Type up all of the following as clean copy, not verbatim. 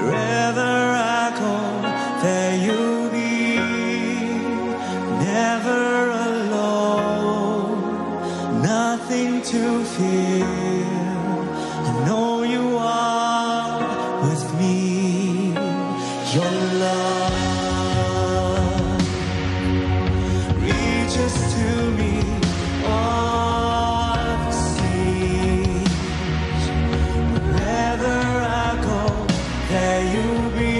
Wherever I go, there you'll be. Never alone, nothing to fear. I know you are with me. Your love reaches to me. All the seas. Wherever I go, there you'll be.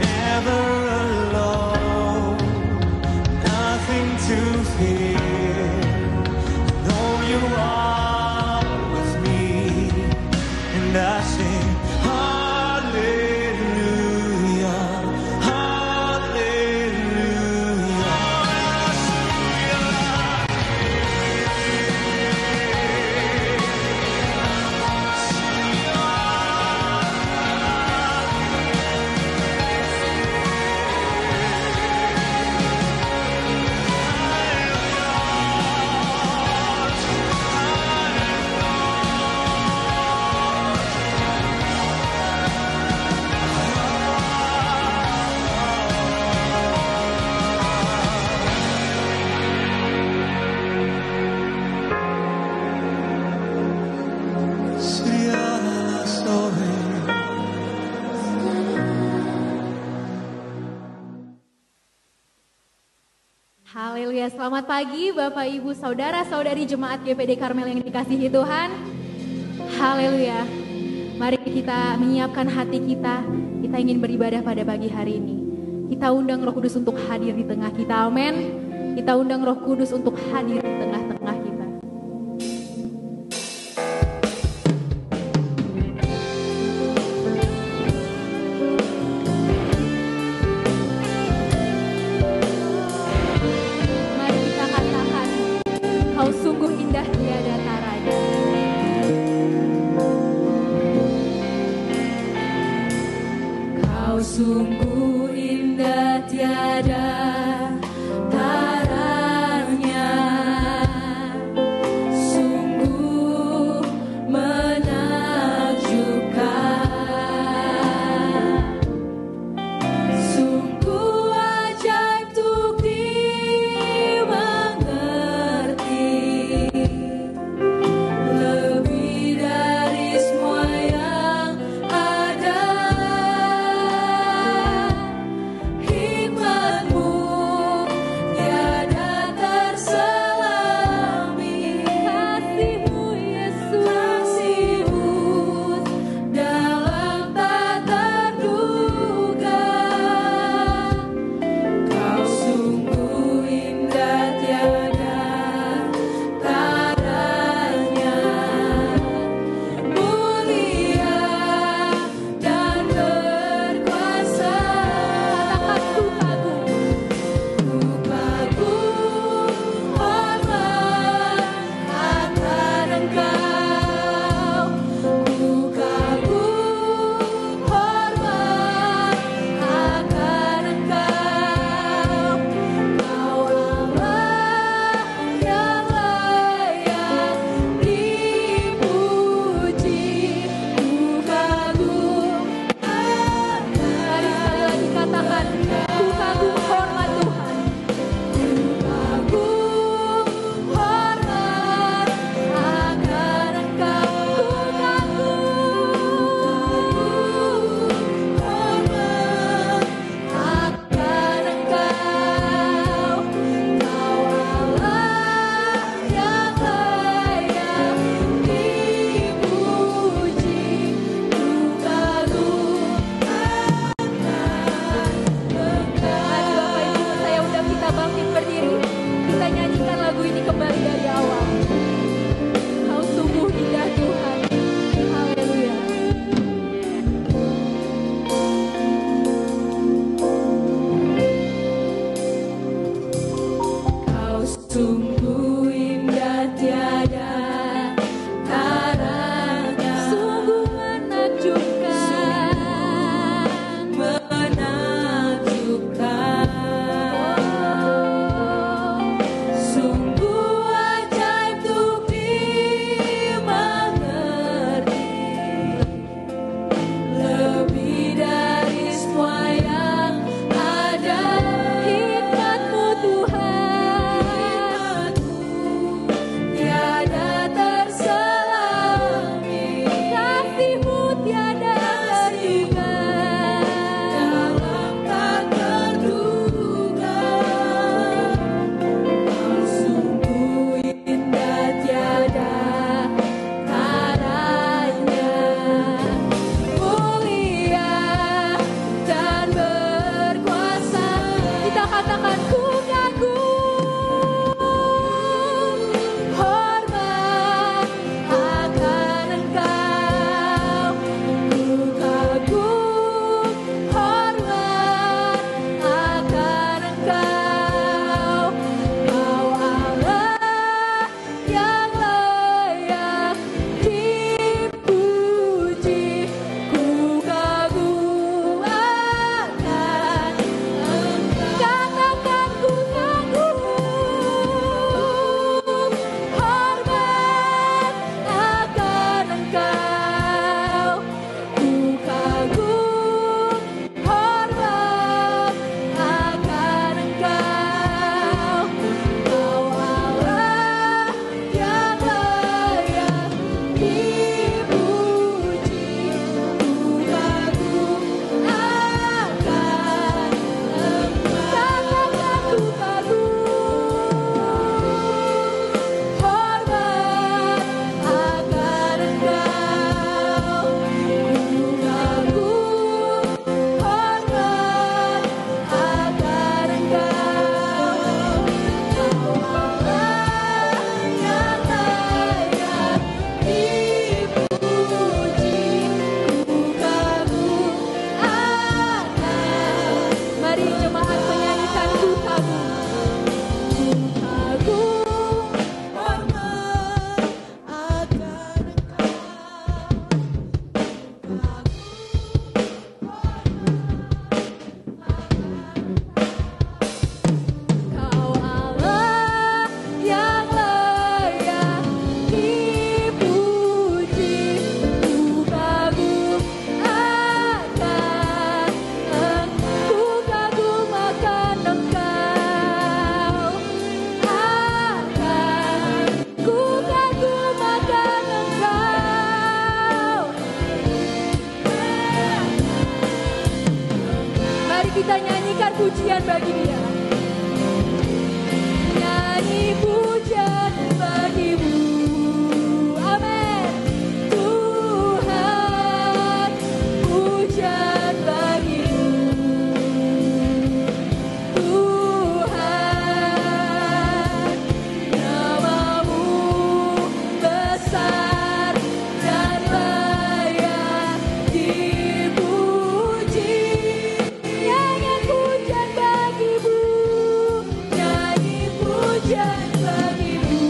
Never alone, nothing to fear. Know you are with me, and I sing hallelujah, hallelujah. Haleluya, selamat pagi Bapak Ibu Saudara Saudari Jemaat GPD Karmel yang dikasihi Tuhan. Haleluya, mari kita menyiapkan hati kita, kita ingin beribadah pada pagi hari ini. Kita undang Roh Kudus untuk hadir di tengah kita, amin. Kita undang Roh Kudus untuk hadir di tengah-tengah kita. Mari kita katakan, kau sungguh indah tiada taranya. Kau sungguh indah tiada taranya, sungguh menakjubkan, sungguh ajaib untuk dimengerti, lebih dari semua yang ada. Hikmatmu kita nyanyikan pujian bagi Dia. Nyanyi pujian bagimu. Amin. Tuhan, pujian bagimu. Tuhan, namamu besar dan layak dipuji. Nyanyi pujian bagimu, nyanyi pujian bagimu.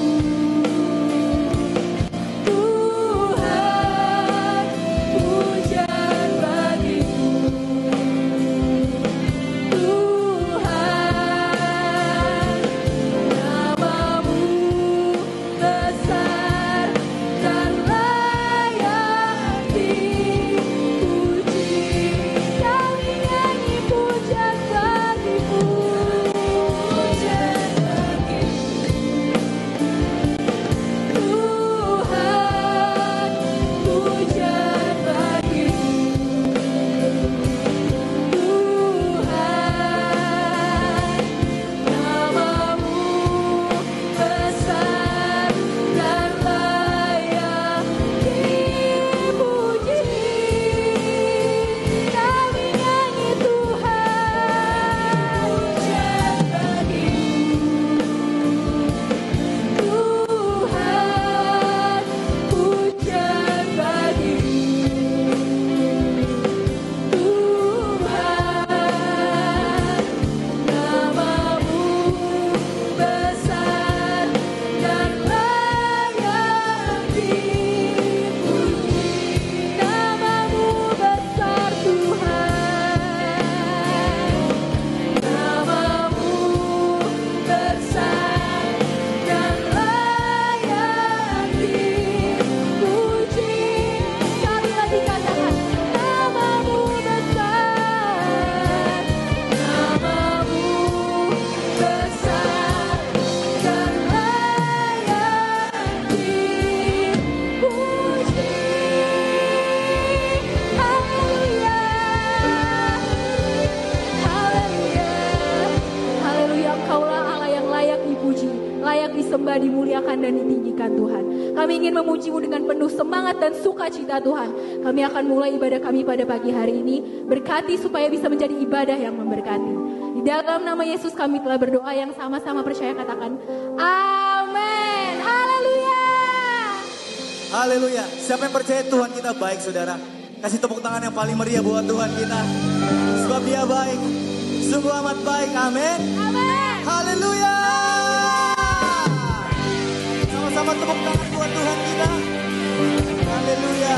Tuhan, pujian bagimu. Tuhan, namamu besar dan layak dipuji. Kami nyanyi pujian bagimu, pujian bagimu. Tuhan, pujian bagimu. Tuhan, namamu besar dan layak dipuji. Kami nyanyi Tuhan, pujian bagimu. Tuhan, pujian bagimu. Tuhan, namamu besar dan layak dipuji. Namamu besar Tuhan, namamu besar dan layak dipuji. Sekali lagi katakan, namamu besar, namamu besar dan layak dipuji. Haleluya, haleluya, haleluya. Engkaulah Allah yang layak dipuji, layak disembah, dimuliakan dan ditinggikan Tuhan. Kami ingin memuji-Mu dengan penuh semangat dan sukacita Tuhan. Kami akan mulai ibadah kami pada pagi hari ini. Berkati supaya bisa menjadi ibadah yang memberkati. Di dalam nama Yesus kami telah berdoa, yang sama-sama percaya katakan amin. Haleluya. Haleluya. Siapa yang percaya Tuhan kita baik, saudara? Kasih tepuk tangan yang paling meriah buat Tuhan kita. Sebab Dia baik, sungguh amat baik. Amin. Amin. Haleluya. Sama-sama tepuk tangan buat Tuhan kita. Haleluya.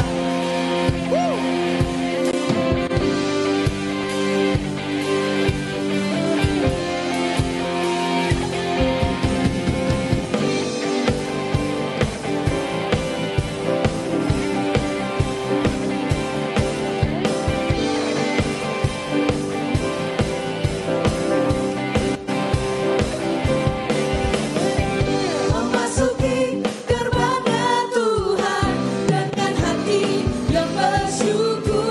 Memasuki gerbangnya Tuhan dengan hati yang bersyukur.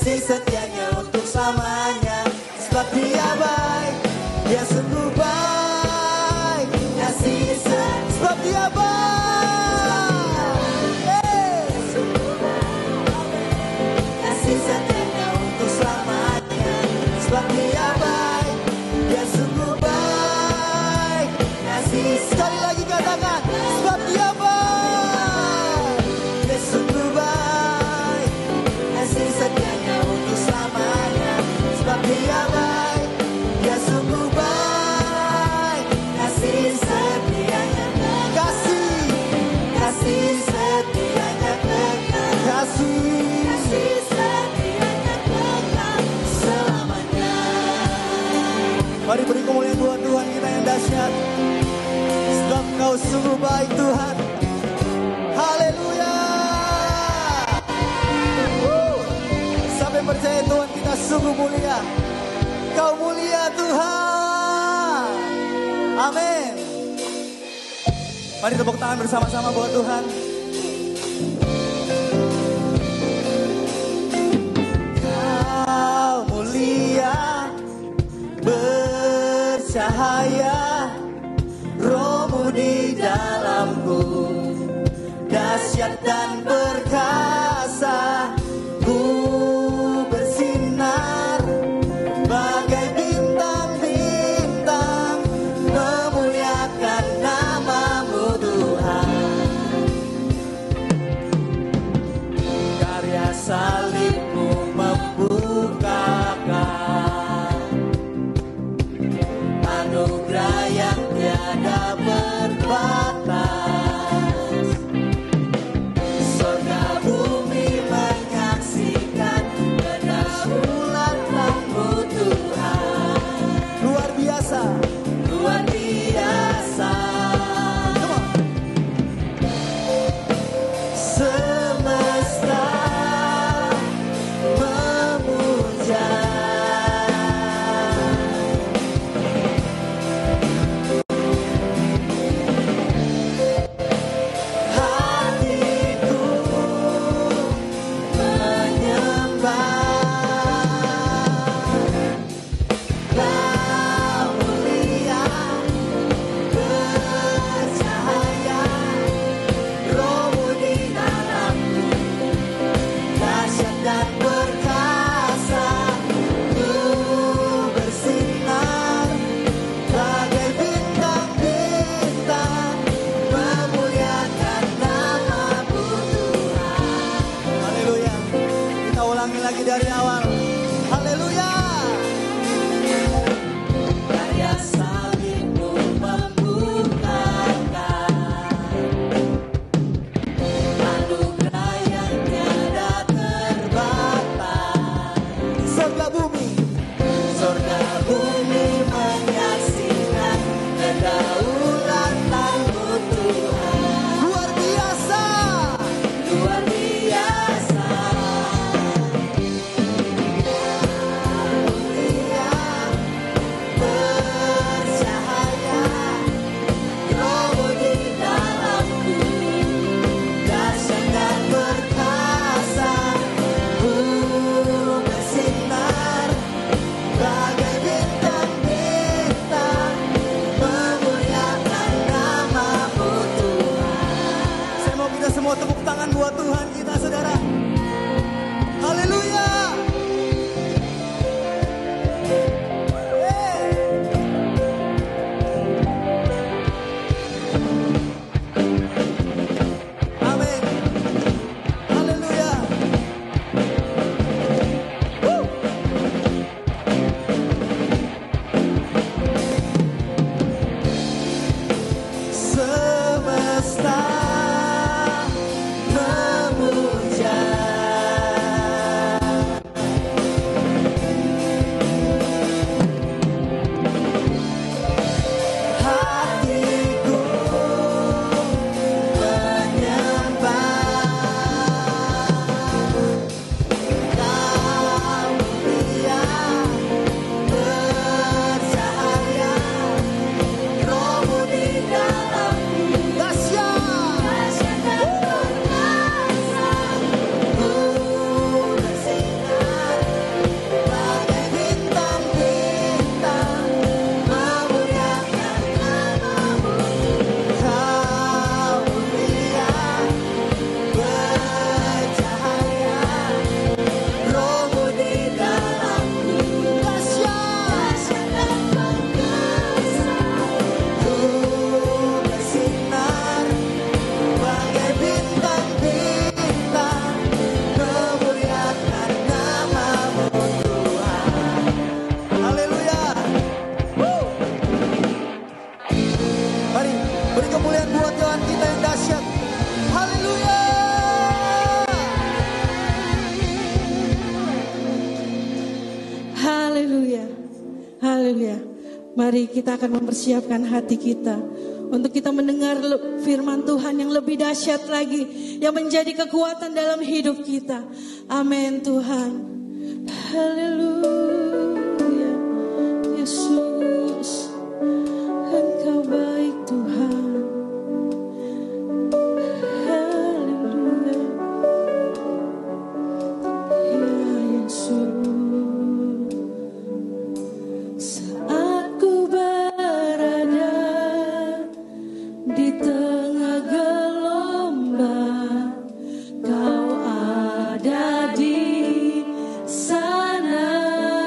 kasih setianya untuk selamanya. Sebab dia baik, dia sungguh baik. Kasih sebab dia baik. Kasih setianya untuk selamanya. Sebab dia baik, dia sungguh baik. Kasih sekali lagi katakan, sebab dia baik, dia sungguh baik. Kasih setianya untuk selamanya. Sebab dia baik, dia sungguh baik. Kasih setianya, kasih setianya kekal. Kasih setianya kekal selamanya. Mari beri kemuliaan buat Tuhan kita yang dahsyat. Sebab Kau sungguh baik Tuhan. Haleluya. Sampai percaya Tuhan kita sungguh mulia. Kau mulia Tuhan. Amin. Mari tepuk tangan bersama-sama buat Tuhan. Kau mulia, bercahaya, Roh-Mu di dalamku, dahsyat dan perkasa, ku bersinar bagai bintang-bintang, memuliakan nama-Mu Tuhan. Karya salib-Mu membukakan anugerah yang tiada berbatas. Surga bumi menyaksikan kedaulatan-Mu Tuhan. Luar biasa, luar biasa. Come on. Semesta memuja. Hatiku menyembah. Kau mulia, bercahaya, Roh-Mu di dalamku, dahsyat dan perkasa, ku bersinar bagai bintang-bintang, memuliakan nama-Mu Tuhan. Haleluya. Kita ulangi lagi dari awal. Haleluya. Karya salib-Mu membukakan anugerah yang tiada terbatas. Surga bumi menyaksikan kedaulatan-Mu Tuhan. Luar biasa, luar biasa. Mulia, bercahaya, Roh-Mu di dalamku, dahsyat dan perkasa, ku bersinar bagai bintang-bintang, memuliakan nama-Mu Tuhan. Saya mau kita semua tepuk tangan buat Tuhan kita, saudara. Haleluya. Hey. Amin. Haleluya. Woo. Semesta memuja. Mari kita akan mempersiapkan hati kita untuk kita mendengar firman Tuhan yang lebih dahsyat lagi, yang menjadi kekuatan dalam hidup kita. Amin Tuhan. Haleluya. Yesus, Engkau baik Tuhan. Haleluya. Ya Yesus. Saat ku berada di tengah gelombang, Kau ada di sana.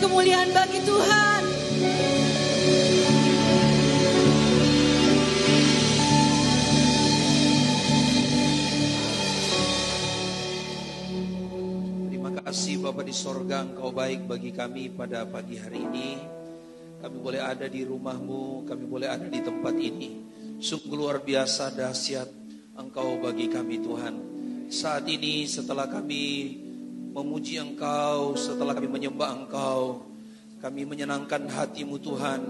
kemuliaan bagi Tuhan. Terima kasih Bapa di sorga, Engkau baik bagi kami pada pagi hari ini. Kami boleh ada di rumah-Mu, kami boleh ada di tempat ini. Sungguh luar biasa dahsyat Engkau bagi kami Tuhan. Saat ini setelah kami memuji Engkau, setelah kami menyembah Engkau, kami menyenangkan hati-Mu Tuhan.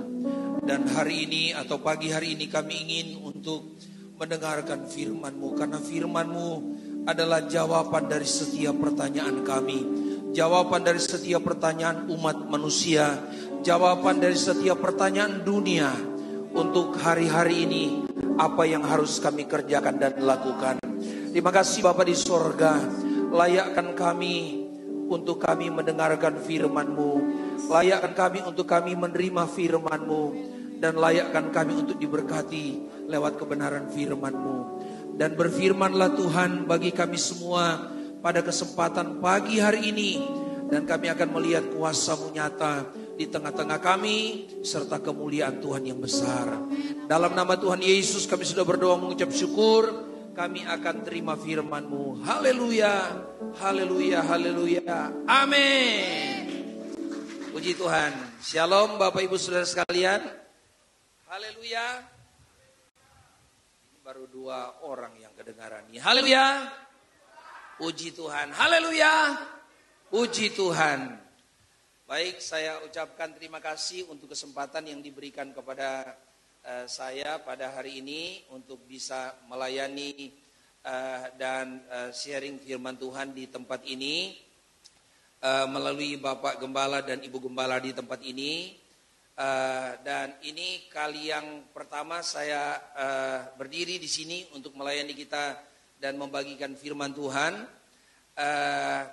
Dan hari ini atau pagi hari ini kami ingin untuk mendengarkan firman-Mu. Karena firman-Mu adalah jawaban dari setiap pertanyaan kami. Jawaban dari setiap pertanyaan umat manusia. Jawaban dari setiap pertanyaan dunia. Untuk hari-hari ini apa yang harus kami kerjakan dan lakukan. Terima kasih Bapa di sorga. Layakkan kami untuk kami mendengarkan firman-Mu. Layakkan kami untuk kami menerima firman-Mu. Dan layakkan kami untuk diberkati lewat kebenaran firman-Mu. Dan berfirmanlah Tuhan bagi kami semua pada kesempatan pagi hari ini. Dan kami akan melihat kuasa-Mu nyata di tengah-tengah kami, serta kemuliaan Tuhan yang besar. Dalam nama Tuhan Yesus kami sudah berdoa mengucap syukur. Kami akan terima firman-Mu. Haleluya, haleluya, haleluya. Amin. Puji Tuhan. Shalom Bapak Ibu Saudara sekalian. Haleluya. Ini baru 2 orang yang kedengaran. Haleluya. Puji Tuhan. Haleluya. Puji Tuhan. Baik, saya ucapkan terima kasih untuk kesempatan yang diberikan kepada saya pada hari ini untuk bisa melayani dan sharing firman Tuhan di tempat ini melalui Bapak Gembala dan Ibu Gembala di tempat ini. Dan ini kali yang pertama saya berdiri di sini untuk melayani kita dan membagikan firman Tuhan.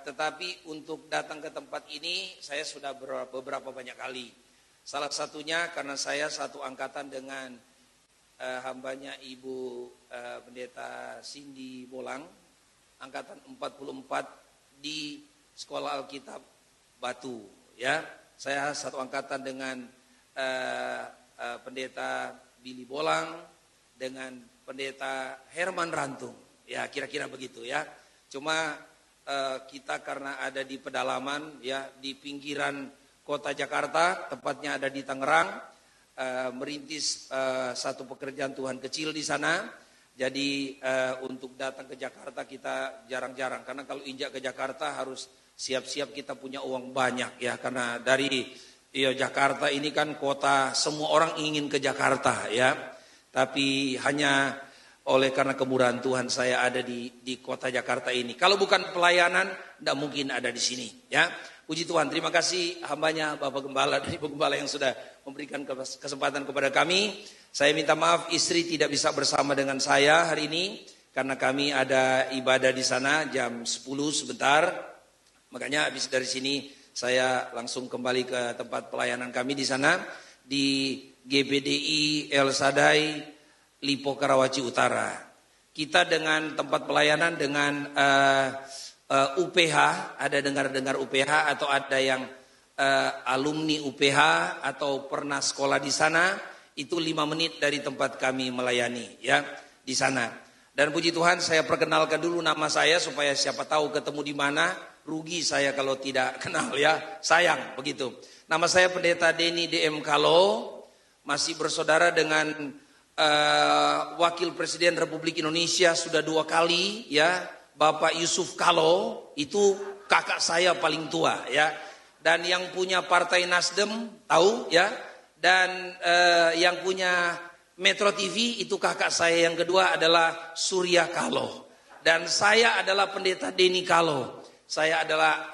Tetapi untuk datang ke tempat ini saya sudah beberapa banyak kali. Salah satunya karena saya satu angkatan dengan hambanya Ibu Pendeta Cindy Bolang, angkatan 44 di Sekolah Alkitab Batu. Ya, saya satu angkatan dengan Pendeta Billy Bolang dengan Pendeta Herman Rantung. Ya, kira-kira begitu ya. Cuma kita karena ada di pedalaman ya, di pinggiran kota Jakarta, tepatnya ada di Tangerang, merintis satu pekerjaan Tuhan kecil di sana. Jadi untuk datang ke Jakarta kita jarang-jarang, karena kalau injak ke Jakarta harus siap-siap kita punya uang banyak ya, karena dari Jakarta ini kan kota semua orang ingin ke Jakarta ya, tapi hanya oleh karena kemurahan Tuhan saya ada di kota Jakarta ini. Kalau bukan pelayanan, tidak mungkin ada di sini. Ya, puji Tuhan. Terima kasih hambanya Bapak Gembala dan Ibu Gembala yang sudah memberikan kesempatan kepada kami. Saya minta maaf istri tidak bisa bersama dengan saya hari ini karena kami ada ibadah di sana jam 10 sebentar. Makanya habis dari sini saya langsung kembali ke tempat pelayanan kami di sana di GBDI El Sadai Lipo Karawaci Utara. Kita dengan tempat pelayanan dengan UPH, ada dengar-dengar UPH atau ada yang alumni UPH atau pernah sekolah di sana, itu 5 menit dari tempat kami melayani ya di sana. Dan puji Tuhan saya perkenalkan dulu nama saya supaya siapa tahu ketemu di mana, rugi saya kalau tidak kenal ya, sayang begitu. Nama saya Pendeta Denny DM Kalo, masih bersaudara dengan Wakil Presiden Republik Indonesia sudah 2 kali ya, Bapak Yusuf Kalo, itu kakak saya paling tua ya. Dan yang punya Partai Nasdem tahu ya, dan yang punya Metro TV itu kakak saya yang kedua adalah Surya Kalo. Dan saya adalah Pendeta Denny Kalo. Saya adalah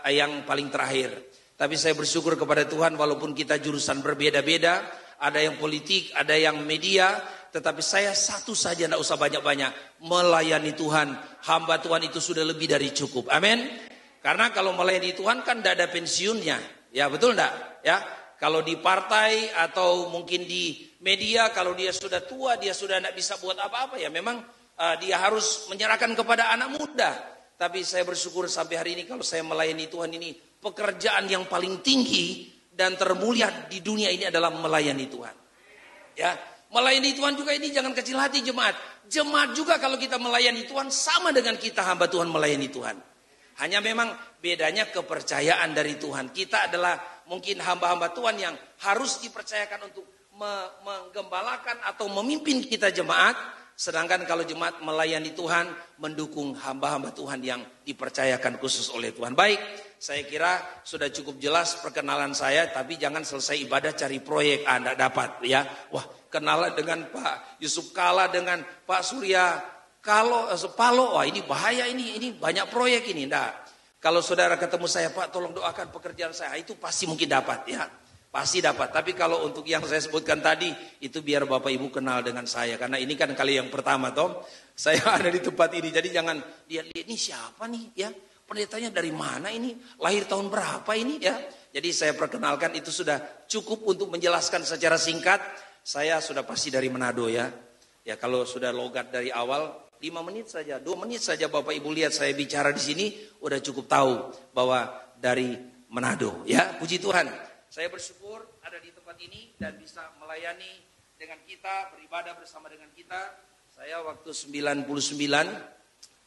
yang paling terakhir. Tapi saya bersyukur kepada Tuhan walaupun kita jurusan berbeda-beda. Ada yang politik, ada yang media, tetapi saya satu saja, tidak usah banyak-banyak, melayani Tuhan. Hamba Tuhan itu sudah lebih dari cukup. Amin. Karena kalau melayani Tuhan kan tidak ada pensiunnya. Ya betul enggak? Ya, kalau di partai atau mungkin di media, kalau dia sudah tua, dia sudah tidak bisa buat apa-apa ya. Memang dia harus menyerahkan kepada anak muda. Tapi saya bersyukur sampai hari ini kalau saya melayani Tuhan ini pekerjaan yang paling tinggi dan termulia di dunia ini adalah melayani Tuhan. Ya, melayani Tuhan juga ini jangan kecil hati jemaat. Jemaat juga kalau kita melayani Tuhan sama dengan kita hamba Tuhan melayani Tuhan. Hanya memang bedanya kepercayaan dari Tuhan. Kita adalah mungkin hamba-hamba Tuhan yang harus dipercayakan untuk menggembalakan atau memimpin kita jemaat. Sedangkan kalau jemaat melayani Tuhan, mendukung hamba-hamba Tuhan yang dipercayakan khusus oleh Tuhan. Baik, saya kira sudah cukup jelas perkenalan saya. Tapi jangan selesai ibadah cari proyek, Anda dapat ya. Wah, kenalan dengan Pak Yusuf Kala, dengan Pak Surya Palo, wah ini bahaya ini banyak proyek ini. Enggak. Kalau saudara ketemu saya, Pak tolong doakan pekerjaan saya, itu pasti mungkin dapat ya. Pasti dapat. Tapi kalau untuk yang saya sebutkan tadi, itu biar Bapak Ibu kenal dengan saya. Karena ini kan kali yang pertama Tom, saya ada di tempat ini. Jadi jangan lihat ini siapa nih ya. Pendetanya dari mana ini? Lahir tahun berapa ini ya? Jadi saya perkenalkan, itu sudah cukup untuk menjelaskan secara singkat. Saya sudah pasti dari Manado ya. Ya kalau sudah logat dari awal, 5 menit saja, 2 menit saja Bapak Ibu lihat saya bicara di sini, udah cukup tahu bahwa dari Manado. Ya, puji Tuhan. Saya bersyukur ada di tempat ini dan bisa melayani dengan kita, beribadah bersama dengan kita. Saya waktu 99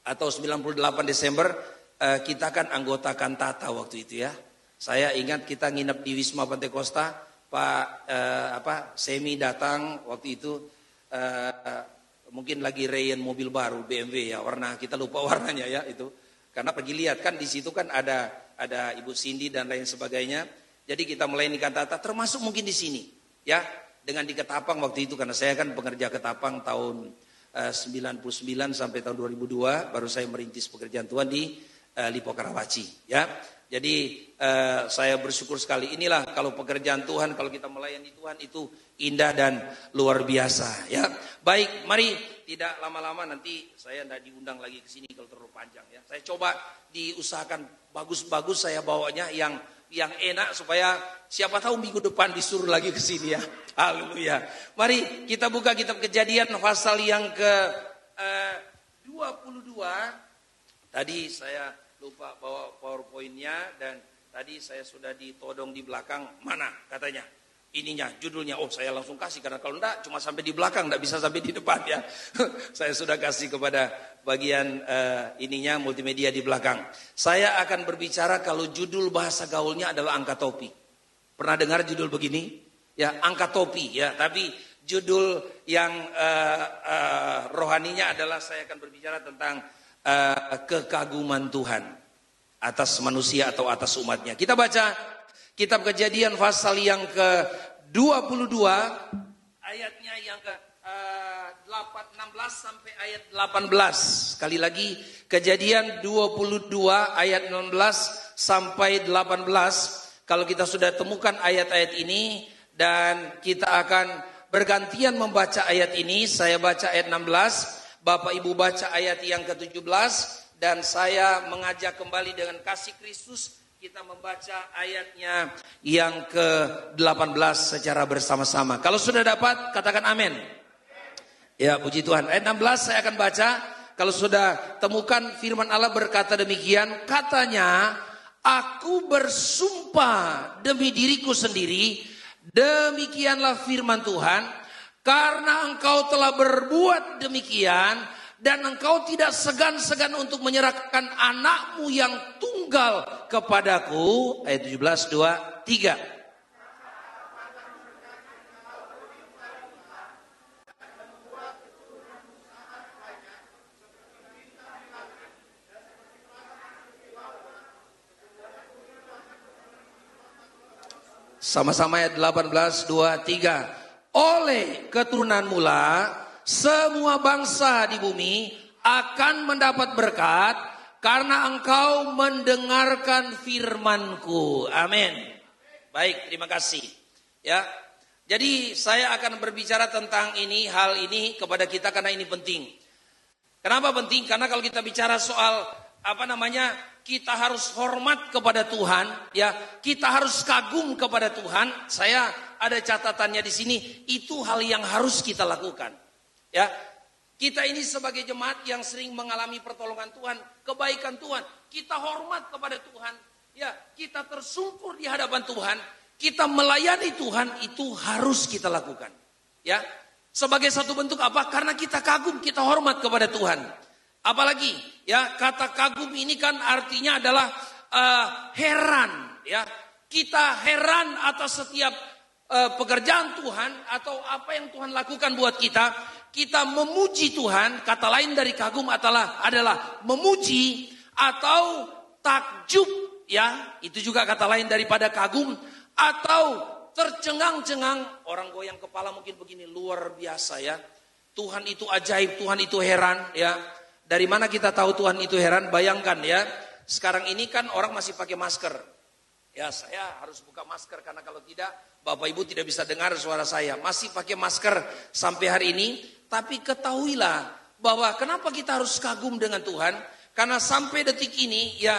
atau 98 Desember, kita kan anggota kantata waktu itu ya. Saya ingat kita nginep di Wisma Pantai Kosta, Pak Semi datang waktu itu. Mungkin lagi Rayon mobil baru BMW ya, warna kita lupa warnanya ya itu. Karena pergi lihat kan di situ kan ada Ibu Cindy dan lain sebagainya. Jadi kita melayani kantata termasuk mungkin di sini ya, dengan di Ketapang waktu itu karena saya kan pengerja Ketapang tahun 99 sampai tahun 2002 baru saya merintis pekerjaan Tuhan di Lipo Karawaci ya. Jadi saya bersyukur sekali, inilah kalau pekerjaan Tuhan, kalau kita melayani Tuhan itu indah dan luar biasa ya. Baik, mari tidak lama-lama, nanti saya tidak diundang lagi ke sini kalau terlalu panjang ya. Saya coba diusahakan bagus-bagus saya bawanya yang enak supaya siapa tahu minggu depan disuruh lagi ke sini ya. Haleluya. Mari kita buka kitab Kejadian pasal yang ke 22. Tadi saya lupa bawa PowerPoint-nya dan tadi saya sudah ditodong di belakang, mana katanya ininya judulnya. Oh saya langsung kasih karena kalau enggak cuma sampai di belakang, enggak bisa sampai di depan ya. Saya sudah kasih kepada bagian ininya multimedia di belakang. Saya akan berbicara kalau judul bahasa gaulnya adalah angkat topi. Pernah dengar judul begini? Ya, angkat topi ya, tapi judul yang rohaninya adalah saya akan berbicara tentang kekaguman Tuhan atas manusia atau atas umatnya. Kita baca kitab Kejadian pasal yang ke-22 ayatnya yang ke 16 sampai ayat 18. Sekali lagi Kejadian 22 ayat 16 sampai 18. Kalau kita sudah temukan ayat-ayat ini dan kita akan bergantian membaca ayat ini, saya baca ayat 16, Bapak Ibu baca ayat yang ke-17 dan saya mengajak kembali dengan kasih Kristus kita membaca ayatnya yang ke-18 secara bersama-sama. Kalau sudah dapat katakan amin. Ya puji Tuhan. Ayat 16 saya akan baca. Kalau sudah temukan firman Allah berkata demikian. Katanya, aku bersumpah demi diriku sendiri. Demikianlah firman Tuhan. Karena engkau telah berbuat demikian dan engkau tidak segan-segan untuk menyerahkan anakmu yang tunggal kepadaku. Ayat 17, 2, 3. Sama-sama ayat 18, 2, 3. Oleh keturunan mula, semua bangsa di bumi akan mendapat berkat karena engkau mendengarkan firman-Ku. Amin. Baik, terima kasih. Ya, jadi saya akan berbicara tentang hal ini kepada kita karena ini penting. Kenapa penting? Karena kalau kita bicara soal kita harus hormat kepada Tuhan, ya, kita harus kagum kepada Tuhan. Saya ada catatannya di sini, itu hal yang harus kita lakukan. Ya, kita ini sebagai jemaat yang sering mengalami pertolongan Tuhan, kebaikan Tuhan, kita hormat kepada Tuhan, ya kita tersungkur di hadapan Tuhan, kita melayani Tuhan, itu harus kita lakukan. Ya, sebagai satu bentuk apa? Karena kita kagum, kita hormat kepada Tuhan. Apalagi ya, kata kagum ini kan artinya adalah heran. Ya, kita heran atas setiap pekerjaan Tuhan atau apa yang Tuhan lakukan buat kita. Kita memuji Tuhan. Kata lain dari kagum adalah memuji atau takjub. Ya, itu juga kata lain daripada kagum atau tercengang-cengang. Orang goyang kepala mungkin begini, luar biasa ya. Tuhan itu ajaib, Tuhan itu heran ya. Dari mana kita tahu Tuhan itu heran? Bayangkan ya, sekarang ini kan orang masih pakai masker. Ya, saya harus buka masker karena kalau tidak Bapak Ibu tidak bisa dengar suara saya. Masih pakai masker sampai hari ini. Tapi ketahuilah bahwa kenapa kita harus kagum dengan Tuhan? Karena sampai detik ini ya,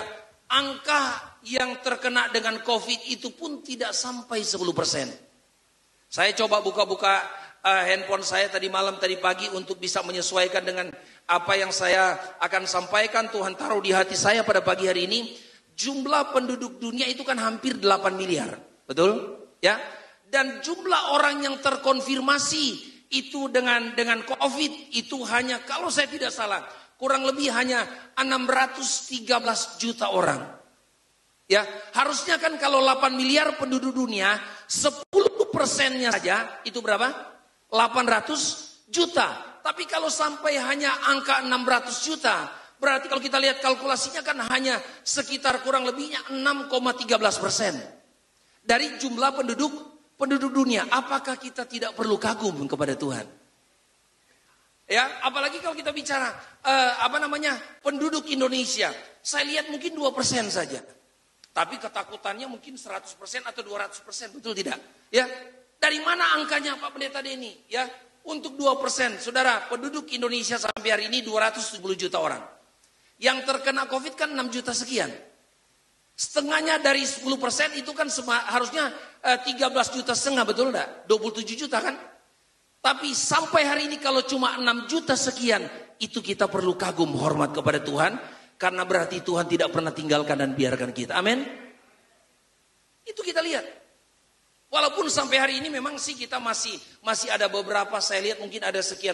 angka yang terkena dengan COVID itu pun tidak sampai 10%. Saya coba buka-buka handphone saya tadi malam, tadi pagi untuk bisa menyesuaikan dengan apa yang saya akan sampaikan. Tuhan taruh di hati saya pada pagi hari ini. Jumlah penduduk dunia itu kan hampir 8 miliar. Betul? Ya. Dan jumlah orang yang terkonfirmasi itu dengan COVID itu hanya, kalau saya tidak salah, kurang lebih hanya 613 juta orang. Ya, harusnya kan kalau 8 miliar penduduk dunia, 10%-nya saja itu berapa? 800 juta. Tapi kalau sampai hanya angka 600 juta, berarti kalau kita lihat kalkulasinya kan hanya sekitar kurang lebihnya 6,13% dari jumlah penduduk dunia. Apakah kita tidak perlu kagum kepada Tuhan? Ya, apalagi kalau kita bicara penduduk Indonesia, saya lihat mungkin 2% saja. Tapi ketakutannya mungkin 100% atau 200%, betul tidak? Ya, dari mana angkanya Pak Pendeta Denny? Ya, untuk 2%, saudara, penduduk Indonesia sampai hari ini 270 juta orang. Yang terkena COVID kan 6 juta sekian. Setengahnya dari 10% itu kan harusnya 13 juta setengah, betul enggak? 27 juta kan? Tapi sampai hari ini kalau cuma 6 juta sekian, itu kita perlu kagum, hormat kepada Tuhan. Karena berarti Tuhan tidak pernah tinggalkan dan biarkan kita. Amin. Itu kita lihat. Walaupun sampai hari ini memang sih kita masih ada beberapa, saya lihat mungkin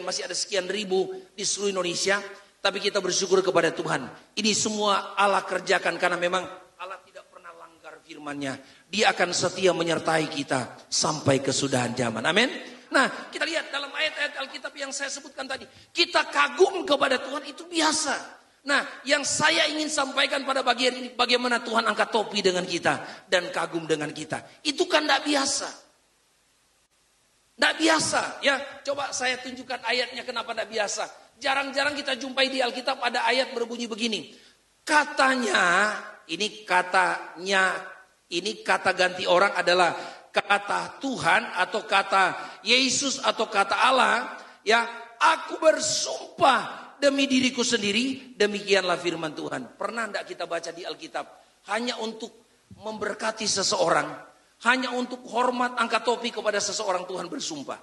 masih ada sekian ribu di seluruh Indonesia. Tapi kita bersyukur kepada Tuhan. Ini semua Allah kerjakan karena memang Allah tidak pernah langgar firman-Nya. Dia akan setia menyertai kita sampai kesudahan zaman. Amin. Nah, kita lihat dalam ayat-ayat Alkitab yang saya sebutkan tadi. Kita kagum kepada Tuhan itu biasa. Nah, yang saya ingin sampaikan pada bagian ini, bagaimana Tuhan angkat topi dengan kita dan kagum dengan kita. Itu kan tidak biasa. Tidak biasa, ya. Coba saya tunjukkan ayatnya kenapa tidak biasa. Jarang-jarang kita jumpai di Alkitab ada ayat berbunyi begini. Katanya, ini kata ganti orang adalah kata Tuhan atau kata Yesus atau kata Allah. Ya, aku bersumpah demi diriku sendiri, demikianlah firman Tuhan. Pernah enggak kita baca di Alkitab? Hanya untuk memberkati seseorang, hanya untuk hormat angkat topi kepada seseorang Tuhan bersumpah.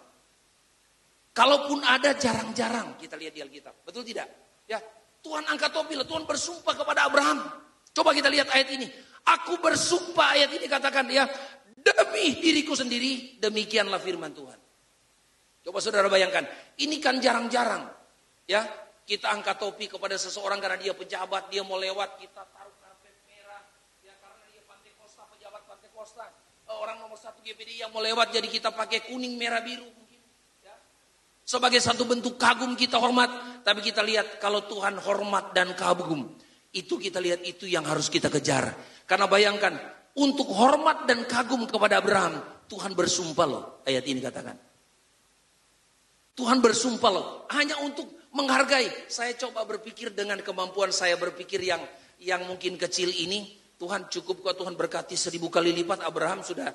Kalaupun ada jarang-jarang kita lihat di Alkitab. Betul tidak? Ya, Tuhan angkat topi, Tuhan bersumpah kepada Abraham. Coba kita lihat ayat ini. Aku bersumpah, ayat ini katakan ya, demi diriku sendiri, demikianlah firman Tuhan. Coba saudara bayangkan, ini kan jarang-jarang. Ya, kita angkat topi kepada seseorang karena dia pejabat, dia mau lewat, kita taruh karpet merah. Ya, karena dia Pantai Kosta, pejabat Pantai Kosta. Orang nomor 1 GPD yang mau lewat, jadi kita pakai kuning, merah, biru. Mungkin, ya. Sebagai satu bentuk kagum kita hormat. Tapi kita lihat kalau Tuhan hormat dan kagum, itu kita lihat itu yang harus kita kejar. Karena bayangkan, untuk hormat dan kagum kepada Abraham, Tuhan bersumpah loh, ayat ini katakan. Tuhan bersumpah loh, hanya untuk menghargai. Saya coba berpikir dengan kemampuan saya berpikir yang mungkin kecil ini, Tuhan cukup kok, Tuhan berkati 1000 kali lipat. Abraham sudah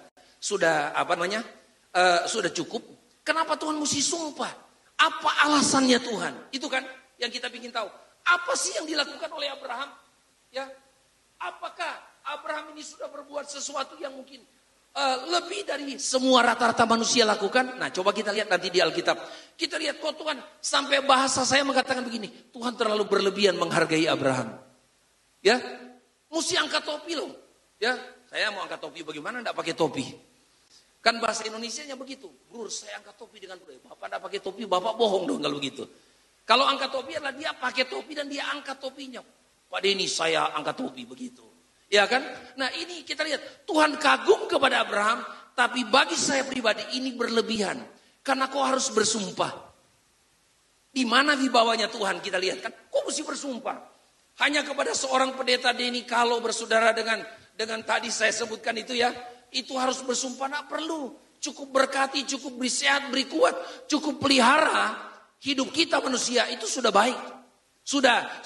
cukup. Kenapa Tuhan mesti sumpah? Apa alasannya Tuhan? Itu kan yang kita ingin tahu. Apa sih yang dilakukan oleh Abraham? Ya, apakah Abraham ini sudah berbuat sesuatu yang mungkin lebih dari semua rata-rata manusia lakukan? Nah, coba kita lihat nanti di Alkitab. Kita lihat kok Tuhan sampai bahasa saya mengatakan begini, Tuhan terlalu berlebihan menghargai Abraham. Ya, mesti angkat topi loh. Ya, saya mau angkat topi, bagaimana enggak pakai topi? Kan bahasa Indonesianya begitu. Bro, saya angkat topi dengan budaya. Bapak enggak pakai topi, Bapak bohong dong kalau begitu. Kalau angkat topi adalah dia pakai topi dan dia angkat topinya. Pak Denny, saya angkat topi begitu. Ya kan? Nah, ini kita lihat Tuhan kagum kepada Abraham, tapi bagi saya pribadi ini berlebihan. Karena kau harus bersumpah. Di mana wibawanya Tuhan kita lihat kan? Kau mesti bersumpah. Hanya kepada seorang pendeta Denny kalau bersaudara dengan tadi saya sebutkan itu ya, itu harus bersumpah, tidak perlu. Cukup berkati, cukup beri sehat, beri kuat, cukup pelihara hidup kita manusia itu sudah baik. Sudah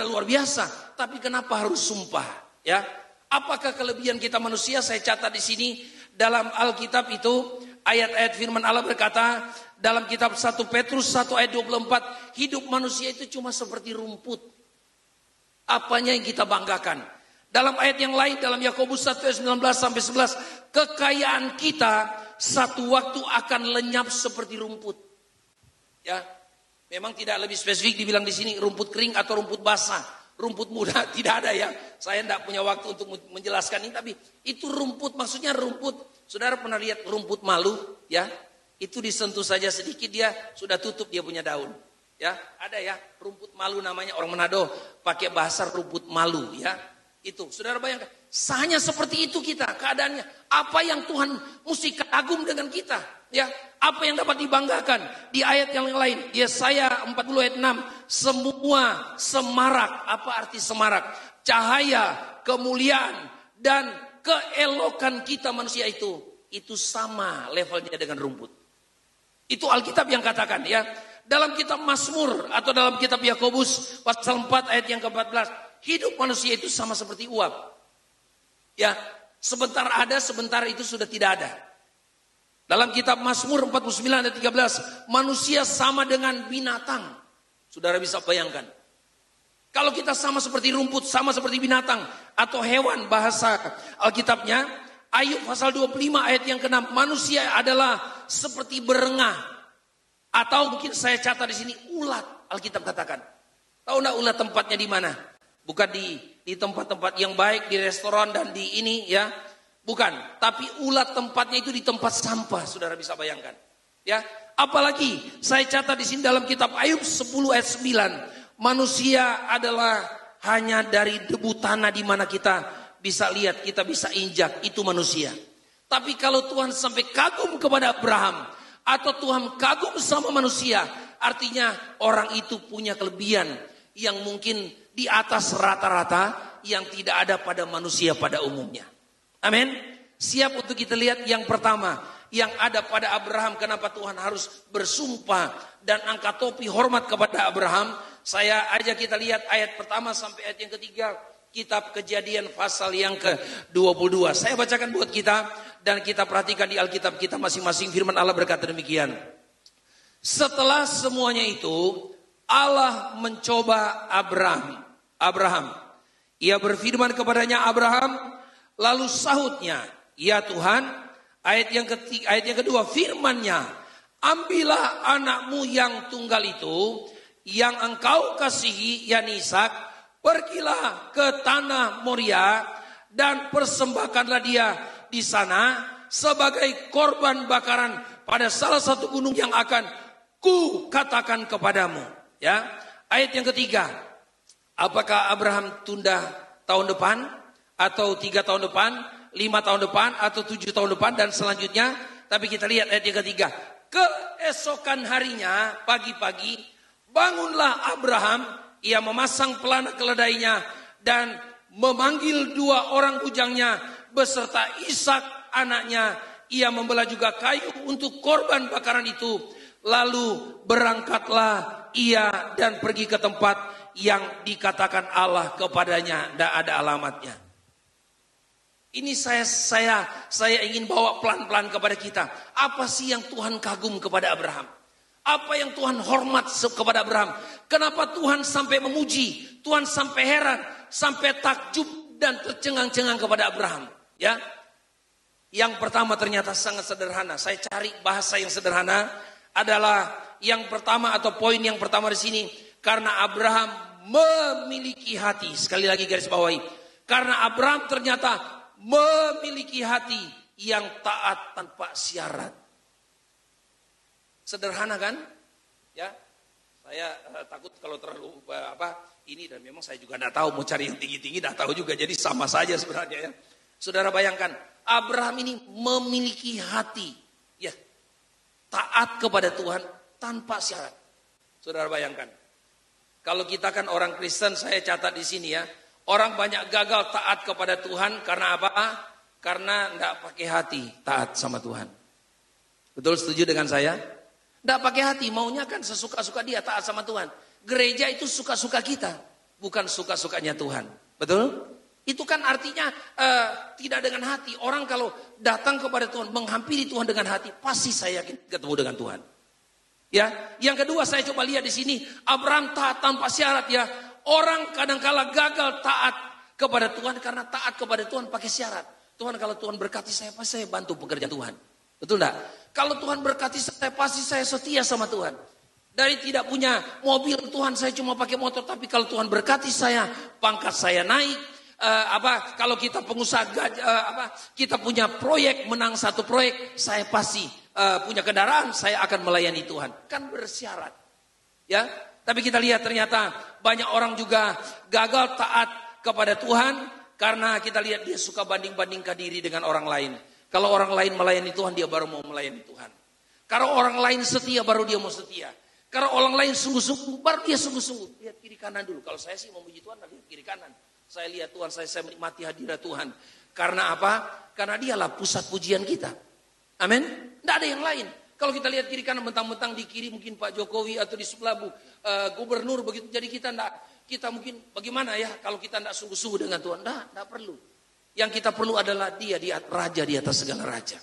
luar biasa. Tapi kenapa harus sumpah? Ya, apakah kelebihan kita manusia? Saya catat di sini dalam Alkitab itu ayat-ayat firman Allah berkata dalam kitab 1 Petrus 1 ayat 24, hidup manusia itu cuma seperti rumput. Apanya yang kita banggakan? Dalam ayat yang lain dalam Yakobus 1 ayat 19 sampai 11, kekayaan kita satu waktu akan lenyap seperti rumput. Ya, memang tidak lebih spesifik dibilang di sini rumput kering atau rumput basah. Rumput muda tidak ada ya. Saya tidak punya waktu untuk menjelaskan ini, tapi itu rumput, maksudnya rumput. Saudara pernah lihat rumput malu ya? Itu disentuh saja sedikit dia sudah tutup, dia punya daun. Ya, ada ya rumput malu namanya, orang Manado pakai bahasa rumput malu ya. Itu, saudara bayangkan, hanya seperti itu kita keadaannya. Apa yang Tuhan mesti kagum dengan kita? Ya, apa yang dapat dibanggakan? Di ayat yang lain, Yesaya 40 ayat 6, semua semarak. Apa arti semarak? Cahaya, kemuliaan, dan keelokan kita manusia itu sama levelnya dengan rumput. Itu Alkitab yang katakan ya. Dalam kitab Mazmur atau dalam kitab Yakobus pasal 4 ayat yang ke-14, hidup manusia itu sama seperti uap. Ya, sebentar ada, sebentar itu sudah tidak ada. Dalam kitab Mazmur 49 ayat 13, manusia sama dengan binatang. Saudara bisa bayangkan. Kalau kita sama seperti rumput, sama seperti binatang atau hewan bahasa Alkitabnya, Ayub pasal 25 ayat yang ke-6, manusia adalah seperti berengah. Atau mungkin saya catat di sini ulat, Alkitab katakan. Tahu enggak ulat tempatnya di mana? Bukan di tempat-tempat yang baik, di restoran dan di ini ya. Bukan, tapi ulat tempatnya itu di tempat sampah, saudara bisa bayangkan. Ya, apalagi saya catat di sini dalam kitab Ayub 10 ayat 9, manusia adalah hanya dari debu tanah di mana kita bisa lihat, kita bisa injak, itu manusia. Tapi kalau Tuhan sampai kagum kepada Abraham, atau Tuhan kagum sama manusia, artinya orang itu punya kelebihan yang mungkin di atas rata-rata yang tidak ada pada manusia pada umumnya. Amin. Siap untuk kita lihat yang pertama yang ada pada Abraham. Kenapa Tuhan harus bersumpah dan angkat topi hormat kepada Abraham? Saya ajak kita lihat ayat pertama sampai ayat yang ketiga. Kitab Kejadian pasal yang ke-22. Saya bacakan buat kita dan kita perhatikan di Alkitab kita masing-masing. Firman Allah berkata demikian. Setelah semuanya itu, Allah mencoba Abraham. Ia berfirman kepadanya, Abraham, lalu sahutnya, ya Tuhan. Ayat yang kedua, firman-Nya, ambillah anakmu yang tunggal itu, yang engkau kasihi, yakni Ishak, pergilah ke tanah Moria dan persembahkanlah dia di sana sebagai korban bakaran pada salah satu gunung yang akan ku katakan kepadamu. Ya, ayat yang ketiga, apakah Abraham tunda tahun depan atau 3 tahun depan, 5 tahun depan atau 7 tahun depan dan selanjutnya? Tapi kita lihat ayat yang ketiga, keesokan harinya pagi-pagi bangunlah Abraham. Ia memasang pelana keledainya dan memanggil 2 orang bujangnya beserta Ishak anaknya. Ia membelah juga kayu untuk korban bakaran itu. Lalu berangkatlah ia dan pergi ke tempat yang dikatakan Allah kepadanya. Tidak ada alamatnya. Ini saya ingin bawa pelan-pelan kepada kita. Apa sih yang Tuhan kagum kepada Abraham? Apa yang Tuhan hormat kepada Abraham? Kenapa Tuhan sampai memuji? Tuhan sampai heran, sampai takjub dan tercengang-cengang kepada Abraham. Ya, yang pertama ternyata sangat sederhana. Saya cari bahasa yang sederhana adalah yang pertama atau poin yang pertama di sini. Karena Abraham memiliki hati. Sekali lagi garis bawahi. Karena Abraham ternyata memiliki hati yang taat tanpa syarat. Sederhana kan? Ya, saya takut kalau terlalu ini, dan memang saya juga tidak tahu mau cari yang tinggi-tinggi, tidak tahu juga, jadi sama saja sebenarnya ya. Saudara bayangkan, Abraham ini memiliki hati ya taat kepada Tuhan tanpa syarat. Saudara bayangkan, kalau kita kan orang Kristen, saya catat di sini ya, orang banyak gagal taat kepada Tuhan karena apa? Karena tidak pakai hati taat sama Tuhan. Betul, setuju dengan saya? Tidak pakai hati, maunya kan sesuka-suka dia taat sama Tuhan. Gereja itu suka-suka kita, bukan suka-sukanya Tuhan. Betul? Itu kan artinya tidak dengan hati. Orang kalau datang kepada Tuhan, menghampiri Tuhan dengan hati, pasti saya yakin ketemu dengan Tuhan. Ya, yang kedua saya coba lihat di sini, Abraham taat tanpa syarat ya. Orang kadang-kala gagal taat kepada Tuhan karena taat kepada Tuhan pakai syarat. Tuhan, kalau Tuhan berkati saya, pasti saya bantu pekerjaan Tuhan. Betul enggak? Kalau Tuhan berkati saya, pasti saya setia sama Tuhan. Dari tidak punya mobil, Tuhan saya cuma pakai motor, tapi kalau Tuhan berkati saya, pangkat saya naik. Kalau kita pengusaha kita punya proyek, menang satu proyek, saya pasti punya kendaraan, saya akan melayani Tuhan. Kan bersyarat. Ya, tapi kita lihat ternyata banyak orang juga gagal taat kepada Tuhan karena kita lihat dia suka banding-bandingkan diri dengan orang lain. Kalau orang lain melayani Tuhan, dia baru mau melayani Tuhan. Kalau orang lain setia, baru dia mau setia. Kalau orang lain sungguh-sungguh, baru dia sungguh-sungguh. Lihat kiri kanan dulu. Kalau saya sih memuji Tuhan, lihat kiri kanan. Saya lihat Tuhan, saya menikmati hadirat Tuhan. Karena apa? Karena dialah pusat pujian kita. Amin. Tidak ada yang lain. Kalau kita lihat kiri kanan, mentang-mentang di kiri mungkin Pak Jokowi atau di sebelah gubernur begitu. Jadi kita mungkin bagaimana ya kalau kita tidak sungguh-sungguh dengan Tuhan? Tidak perlu. Yang kita perlu adalah dia raja di atas segala raja.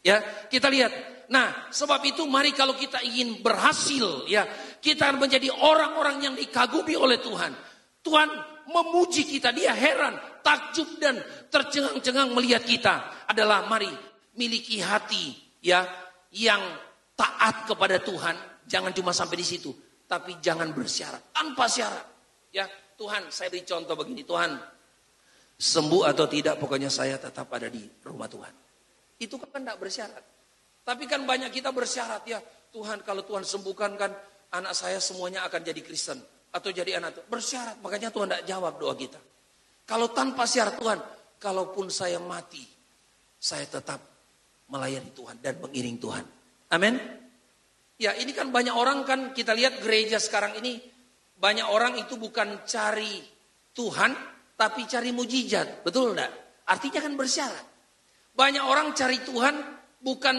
Ya, kita lihat. Nah, sebab itu mari kalau kita ingin berhasil, ya, kita akan menjadi orang-orang yang dikagumi oleh Tuhan. Tuhan memuji kita, dia heran, takjub dan tercengang-cengang melihat kita. Adalah mari miliki hati ya yang taat kepada Tuhan. Jangan cuma sampai di situ, tapi jangan bersyarat, tanpa syarat. Ya, Tuhan, saya beri contoh begini, Tuhan, sembuh atau tidak, pokoknya saya tetap ada di rumah Tuhan. Itu kan tidak bersyarat. Tapi kan banyak kita bersyarat ya, Tuhan kalau Tuhan sembuhkan kan anak saya semuanya akan jadi Kristen. Atau jadi anak Tuhan. Bersyarat, makanya Tuhan tidak jawab doa kita. Kalau tanpa syarat Tuhan, kalaupun saya mati, saya tetap melayani Tuhan dan mengiring Tuhan. Amin. Ya, ini kan banyak orang kan kita lihat gereja sekarang ini, banyak orang itu bukan cari Tuhan, tapi cari mujizat. Betul enggak? Artinya kan bersyarat. Banyak orang cari Tuhan, bukan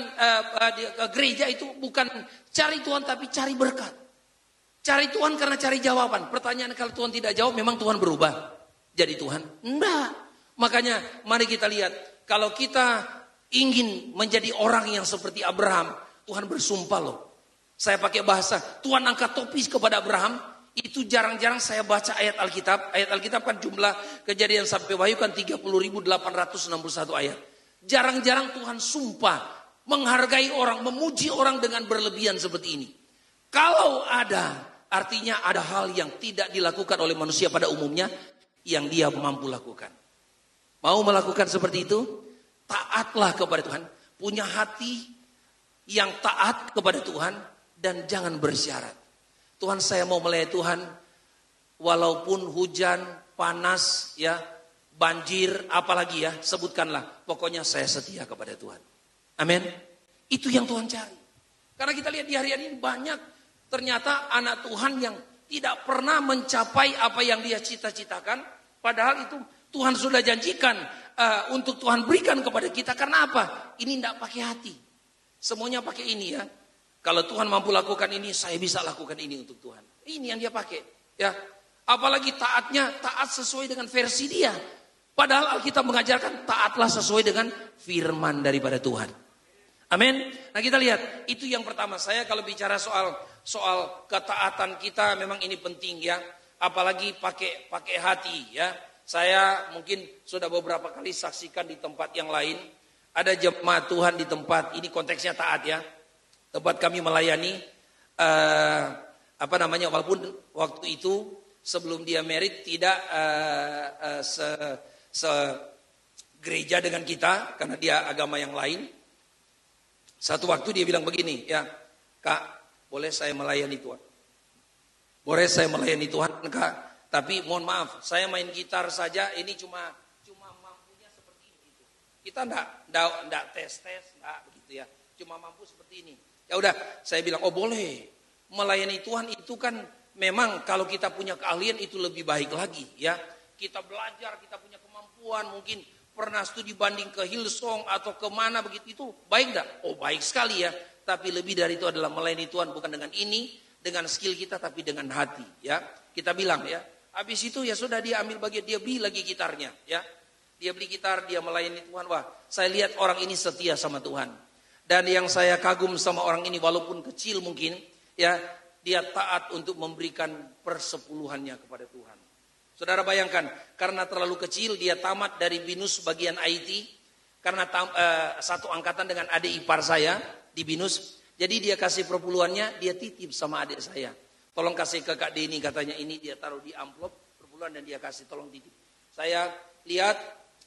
gereja itu bukan cari Tuhan, tapi cari berkat. Cari Tuhan karena cari jawaban. Pertanyaan, kalau Tuhan tidak jawab, memang Tuhan berubah jadi Tuhan? Enggak. Makanya mari kita lihat, kalau kita ingin menjadi orang yang seperti Abraham, Tuhan bersumpah loh. Saya pakai bahasa, Tuhan angkat topi kepada Abraham. Itu jarang-jarang saya baca ayat Alkitab. Ayat Alkitab kan jumlah Kejadian sampai Wahyu kan 30.861 ayat. Jarang-jarang Tuhan sumpah, menghargai orang, memuji orang dengan berlebihan seperti ini. Kalau ada, artinya ada hal yang tidak dilakukan oleh manusia pada umumnya, yang dia mampu lakukan. Mau melakukan seperti itu? Taatlah kepada Tuhan. Punya hati yang taat kepada Tuhan, dan jangan bersyarat. Tuhan, saya mau melayani Tuhan, walaupun hujan, panas, ya, banjir, apalagi ya, sebutkanlah. Pokoknya saya setia kepada Tuhan. Amin. Itu yang Tuhan cari. Karena kita lihat di hari-hari ini banyak ternyata anak Tuhan yang tidak pernah mencapai apa yang dia cita-citakan. Padahal itu Tuhan sudah janjikan untuk Tuhan berikan kepada kita. Karena apa? Ini tidak pakai hati. Semuanya pakai ini ya. Kalau Tuhan mampu lakukan ini, saya bisa lakukan ini untuk Tuhan. Ini yang dia pakai. Ya. Apalagi taatnya, taat sesuai dengan versi dia. Padahal Alkitab mengajarkan taatlah sesuai dengan firman daripada Tuhan. Amin. Nah kita lihat, itu yang pertama. Saya kalau bicara soal ketaatan kita, memang ini penting ya. Apalagi pakai hati ya. Saya mungkin sudah beberapa kali saksikan di tempat yang lain. Ada jemaat Tuhan di tempat, ini konteksnya taat ya. Tempat kami melayani, walaupun waktu itu sebelum dia married tidak gereja dengan kita karena dia agama yang lain. Satu waktu dia bilang begini, ya Kak, boleh saya melayani Tuhan? Boleh saya melayani Tuhan Kak? Tapi mohon maaf, saya main gitar saja ini cuma mampunya seperti ini. Kita enggak tes, enggak begitu ya. Cuma mampu seperti ini. Ya udah, saya bilang, oh boleh. Melayani Tuhan itu kan memang kalau kita punya keahlian itu lebih baik lagi ya. Kita belajar, kita punya kemampuan, mungkin pernah studi banding ke Hillsong atau kemana begitu, itu baik enggak? Oh baik sekali ya. Tapi lebih dari itu adalah melayani Tuhan bukan dengan ini, dengan skill kita tapi dengan hati ya. Kita bilang ya. Habis itu ya sudah dia ambil bagian, dia beli lagi gitarnya ya. Dia beli gitar, dia melayani Tuhan. Wah, saya lihat orang ini setia sama Tuhan. Dan yang saya kagum sama orang ini walaupun kecil mungkin ya, dia taat untuk memberikan persepuluhannya kepada Tuhan. Saudara bayangkan, karena terlalu kecil dia tamat dari BINUS bagian IT, karena satu angkatan dengan adik ipar saya di BINUS, jadi dia kasih perpuluhannya, dia titip sama adik saya. Tolong kasih ke Kak Deni katanya, ini dia taruh di amplop perpuluhan dan dia kasih, tolong titip. Saya lihat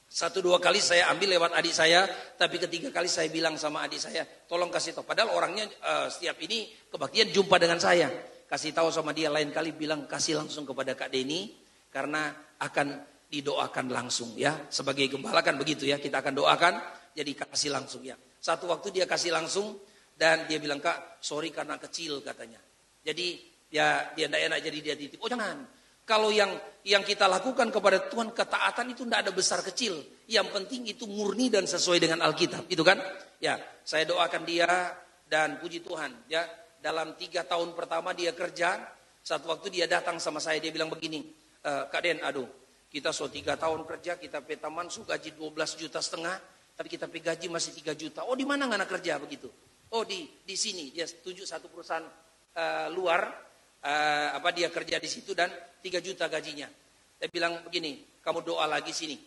1-2 kali saya ambil lewat adik saya, tapi ketiga kali saya bilang sama adik saya, tolong kasih tahu. Padahal orangnya setiap ini kebaktian jumpa dengan saya. Kasih tahu sama dia, lain kali bilang kasih langsung kepada Kak Deni. Karena akan didoakan langsung ya. Sebagai gembala kan begitu ya. Kita akan doakan jadi kasih langsung ya. Satu waktu dia kasih langsung. Dan dia bilang, Kak sorry karena kecil katanya. Jadi ya dia tidak enak jadi dia titip. Oh jangan. Kalau yang kita lakukan kepada Tuhan, ketaatan itu tidak ada besar kecil. Yang penting itu murni dan sesuai dengan Alkitab. Itu kan. Ya saya doakan dia. Dan puji Tuhan ya. Dalam 3 tahun pertama dia kerja. Satu waktu dia datang sama saya. Dia bilang begini. Kak Den, aduh, kita 3 tahun kerja, kita petaman gaji 12,5 juta, tapi kita gaji masih 3 juta. Oh, di mana anak kerja begitu? Oh, di sini. Dia tunjuk satu perusahaan luar, dia kerja di situ dan 3 juta gajinya. Dia bilang begini, kamu doa lagi sini.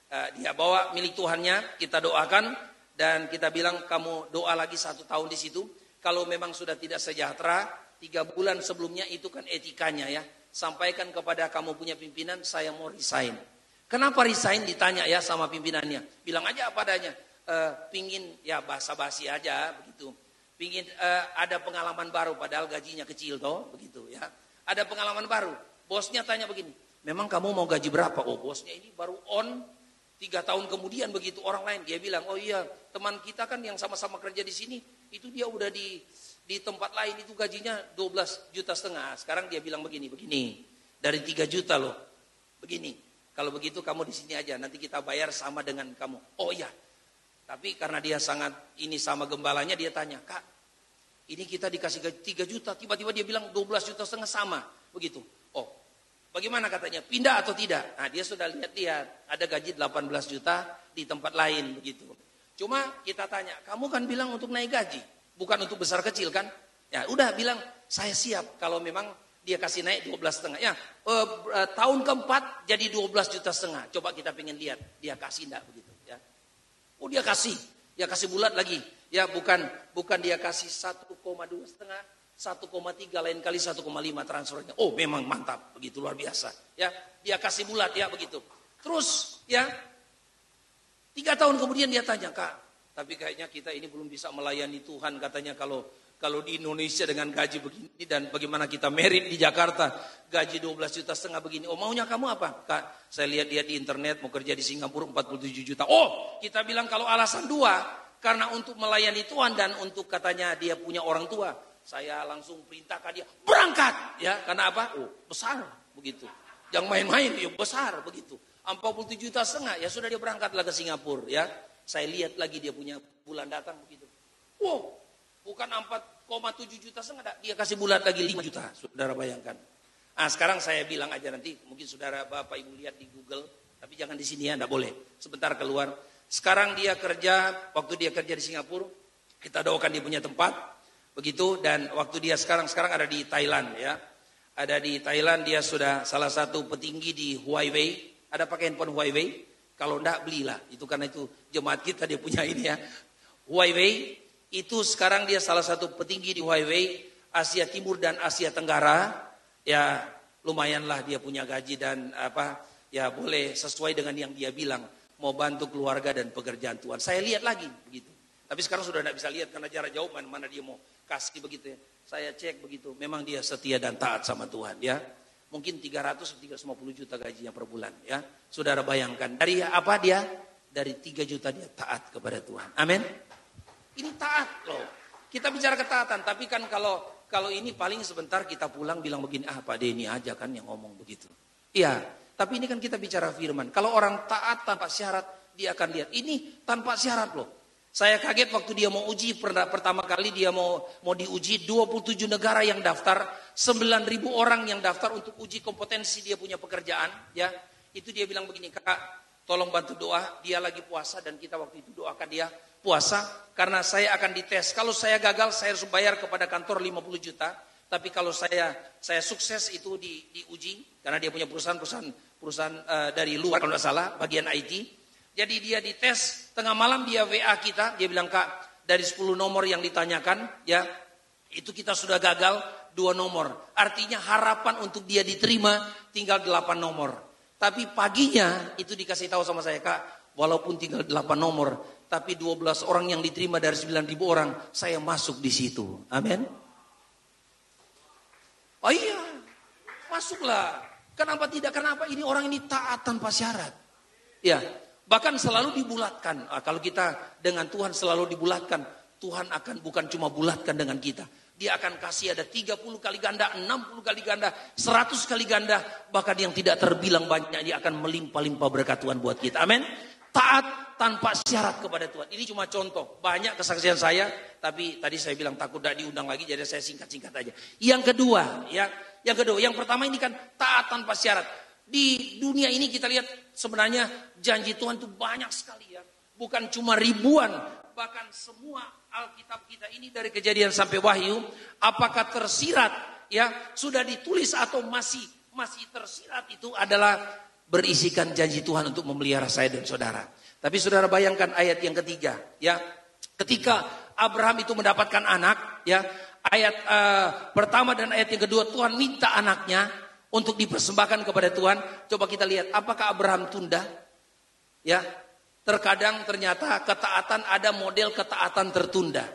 Dia bawa milik Tuhannya, kita doakan dan kita bilang kamu doa lagi 1 tahun di situ. Kalau memang sudah tidak sejahtera, 3 bulan sebelumnya itu kan etikanya ya. Sampaikan kepada kamu punya pimpinan, saya mau resign. Kenapa resign? Ditanya ya sama pimpinannya. Bilang aja apa adanya. Pingin ya basa-basi aja begitu. Pingin ada pengalaman baru padahal gajinya kecil toh begitu ya. Ada pengalaman baru. Bosnya tanya begini, memang kamu mau gaji berapa? Oh bosnya ini baru on 3 tahun kemudian begitu orang lain. Dia bilang, oh iya teman kita kan yang sama-sama kerja di sini, itu dia udah di tempat lain itu gajinya 12,5 juta. Sekarang dia bilang begini, dari 3 juta loh. Begini, kalau begitu kamu di sini aja, nanti kita bayar sama dengan kamu. Oh iya, tapi karena dia sangat ini sama gembalanya, dia tanya, Kak, ini kita dikasih gaji 3 juta, tiba-tiba dia bilang 12,5 juta sama, begitu. Oh, bagaimana katanya, pindah atau tidak? Nah dia sudah lihat, ada gaji 18 juta di tempat lain, begitu. Cuma kita tanya, kamu kan bilang untuk naik gaji. Bukan untuk besar kecil kan? Ya udah bilang saya siap kalau memang dia kasih naik 12,5. Ya tahun keempat jadi 12,5 juta. Coba kita pengen lihat dia kasih enggak begitu ya. Oh dia kasih bulat lagi. Ya bukan dia kasih 1,2,5, 1,3 lain kali 1,5 transfernya. Oh memang mantap begitu luar biasa. Ya dia kasih bulat ya begitu. Terus ya 3 tahun kemudian dia tanya, Kak, tapi kayaknya kita ini belum bisa melayani Tuhan katanya kalau di Indonesia dengan gaji begini dan bagaimana kita merit di Jakarta gaji 12,5 juta begini. Oh maunya kamu apa? Kak, saya lihat dia di internet mau kerja di Singapura 47 juta. Oh kita bilang kalau alasan 2 karena untuk melayani Tuhan dan untuk katanya dia punya orang tua. Saya langsung perintahkan dia berangkat ya karena apa? Oh besar begitu. Jangan main-main ya besar begitu. 47,5 juta ya sudah dia berangkatlah ke Singapura ya. Saya lihat lagi dia punya bulan datang begitu. Wow, bukan 4,7 juta dia kasih bulan lagi 5 juta. Saudara bayangkan. Nah sekarang saya bilang aja nanti mungkin saudara bapak ibu lihat di Google. Tapi jangan di sini ya, enggak boleh. Sebentar keluar. Sekarang dia kerja, waktu dia kerja di Singapura. Kita doakan dia punya tempat. Begitu dan waktu dia sekarang ada di Thailand ya. Ada di Thailand dia sudah salah satu petinggi di Huawei. Ada pakai handphone Huawei. Kalau enggak belilah, itu karena itu jemaat kita dia punya ini ya. Huawei itu sekarang dia salah satu petinggi di Huawei Asia Timur dan Asia Tenggara. Ya lumayanlah dia punya gaji dan ya boleh sesuai dengan yang dia bilang. mau bantu keluarga dan pekerjaan Tuhan. Saya lihat lagi begitu. Tapi sekarang sudah tidak bisa lihat karena jarak jauh mana dia mau kasih begitu ya. Saya cek begitu, memang dia setia dan taat sama Tuhan ya. Mungkin 300-350 juta gajinya per bulan ya. Saudara bayangkan, dari apa dia? Dari 3 juta dia taat kepada Tuhan. Amin. Ini taat loh. Kita bicara ketaatan, tapi kan kalau ini paling sebentar kita pulang bilang begini, Pak Denny aja kan yang ngomong begitu. Iya, tapi ini kan kita bicara firman. Kalau orang taat tanpa syarat, dia akan lihat. Ini tanpa syarat loh. Saya kaget waktu dia mau uji, pertama kali dia mau diuji, 27 negara yang daftar, 9.000 orang yang daftar untuk uji kompetensi dia punya pekerjaan. Ya, itu dia bilang begini, Kak, tolong bantu doa, dia lagi puasa dan kita waktu itu doakan dia puasa. Karena saya akan dites, kalau saya gagal saya harus bayar kepada kantor 50 juta. Tapi kalau saya sukses itu diuji, karena dia punya perusahaan dari luar kalau tidak salah, bagian IT. Jadi dia dites, tengah malam dia WA kita, dia bilang, Kak, dari 10 nomor yang ditanyakan, ya itu kita sudah gagal 2 nomor. Artinya harapan untuk dia diterima tinggal 8 nomor. Tapi paginya itu dikasih tahu sama saya, Kak, walaupun tinggal 8 nomor, tapi 12 orang yang diterima dari 9.000 orang, saya masuk di situ. Amin. Oh iya, masuklah. Kenapa tidak? Kenapa ini orang ini taat tanpa syarat? Ya, bahkan selalu dibulatkan. Kalau kita dengan Tuhan selalu dibulatkan, Tuhan akan bukan cuma bulatkan dengan kita. Dia akan kasih ada 30 kali ganda, 60 kali ganda, 100 kali ganda. Bahkan yang tidak terbilang banyak, dia akan melimpah-limpah berkat Tuhan buat kita. Amin. Taat tanpa syarat kepada Tuhan. Ini cuma contoh. Banyak kesaksian saya, tapi tadi saya bilang takut tidak diundang lagi, jadi saya singkat-singkat aja. Yang kedua, yang pertama ini kan taat tanpa syarat. Di dunia ini kita lihat sebenarnya janji Tuhan itu banyak sekali ya. Bukan cuma ribuan, bahkan semua Alkitab kita ini dari Kejadian sampai Wahyu, apakah tersirat ya, sudah ditulis atau masih tersirat, itu adalah berisikan janji Tuhan untuk memelihara saya dan saudara. Tapi saudara bayangkan ayat yang ketiga ya. Ketika Abraham itu mendapatkan anak ya, ayat pertama dan ayat yang kedua, Tuhan minta anaknya untuk dipersembahkan kepada Tuhan. Coba kita lihat apakah Abraham tunda? Ya. Terkadang ternyata ketaatan ada model ketaatan tertunda.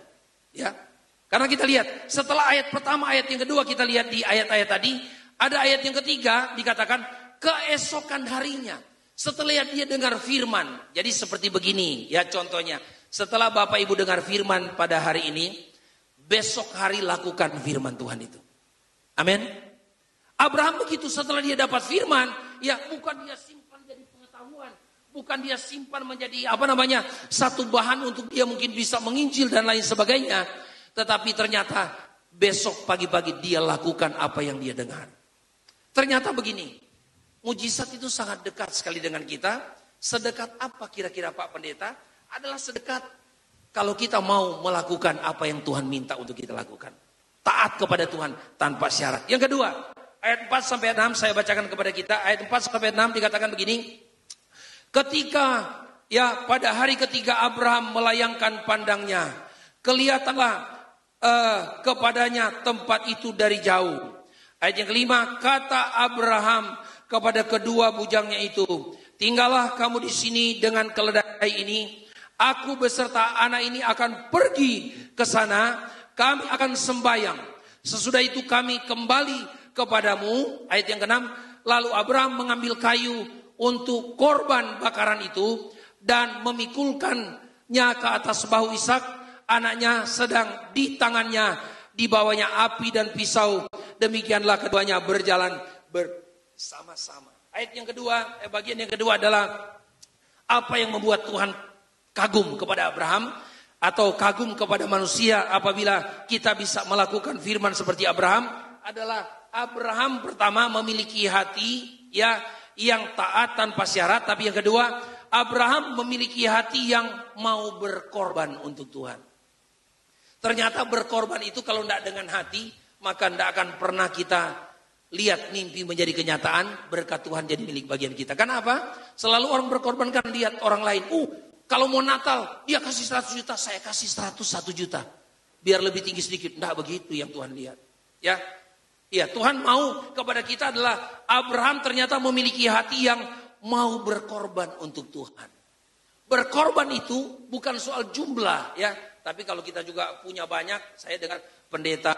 Ya. Karena kita lihat setelah ayat pertama, ayat yang kedua, kita lihat di ayat-ayat tadi, ada ayat yang ketiga dikatakan keesokan harinya. Setelah dia dengar firman. Jadi seperti begini ya contohnya. Setelah Bapak Ibu dengar firman pada hari ini, besok hari lakukan firman Tuhan itu. Amin. Abraham begitu, setelah dia dapat firman, ya bukan dia simpan jadi pengetahuan, bukan dia simpan menjadi satu bahan untuk dia mungkin bisa menginjil dan lain sebagainya, tetapi ternyata besok pagi-pagi dia lakukan apa yang dia dengar. Ternyata begini, mujizat itu sangat dekat sekali dengan kita. Sedekat apa kira-kira Pak Pendeta? Adalah sedekat kalau kita mau melakukan apa yang Tuhan minta untuk kita lakukan. Taat kepada Tuhan tanpa syarat. Yang kedua, ayat 4-6 saya bacakan kepada kita. Ayat 4-6 dikatakan begini. Ketika ya pada hari ketiga Abraham melayangkan pandangnya, kelihatanlah kepadanya tempat itu dari jauh. Ayat yang kelima, kata Abraham kepada kedua bujangnya itu, tinggallah kamu di sini dengan keledai ini. Aku beserta anak ini akan pergi ke sana. Kami akan sembahyang. Sesudah itu kami kembali kepadamu. Ayat yang ke-6. Lalu Abraham mengambil kayu untuk korban bakaran itu dan memikulkannya ke atas bahu Ishak. Anaknya sedang di tangannya, di bawahnya api dan pisau. Demikianlah keduanya berjalan bersama-sama. Ayat yang kedua, bagian yang kedua adalah apa yang membuat Tuhan kagum kepada Abraham atau kagum kepada manusia apabila kita bisa melakukan firman seperti Abraham. Adalah Abraham pertama memiliki hati ya yang taat tanpa syarat, tapi yang kedua Abraham memiliki hati yang mau berkorban untuk Tuhan. Ternyata berkorban itu kalau tidak dengan hati, maka tidak akan pernah kita lihat mimpi menjadi kenyataan, berkat Tuhan jadi milik bagian kita. Kenapa? Selalu orang berkorban kan lihat orang lain. Kalau mau Natal, dia kasih 100 juta, saya kasih 101 juta. Biar lebih tinggi sedikit. Tidak begitu yang Tuhan lihat. Ya, Tuhan mau kepada kita adalah Abraham ternyata memiliki hati yang mau berkorban untuk Tuhan. Berkorban itu bukan soal jumlah ya, tapi kalau kita juga punya banyak. Saya dengar pendeta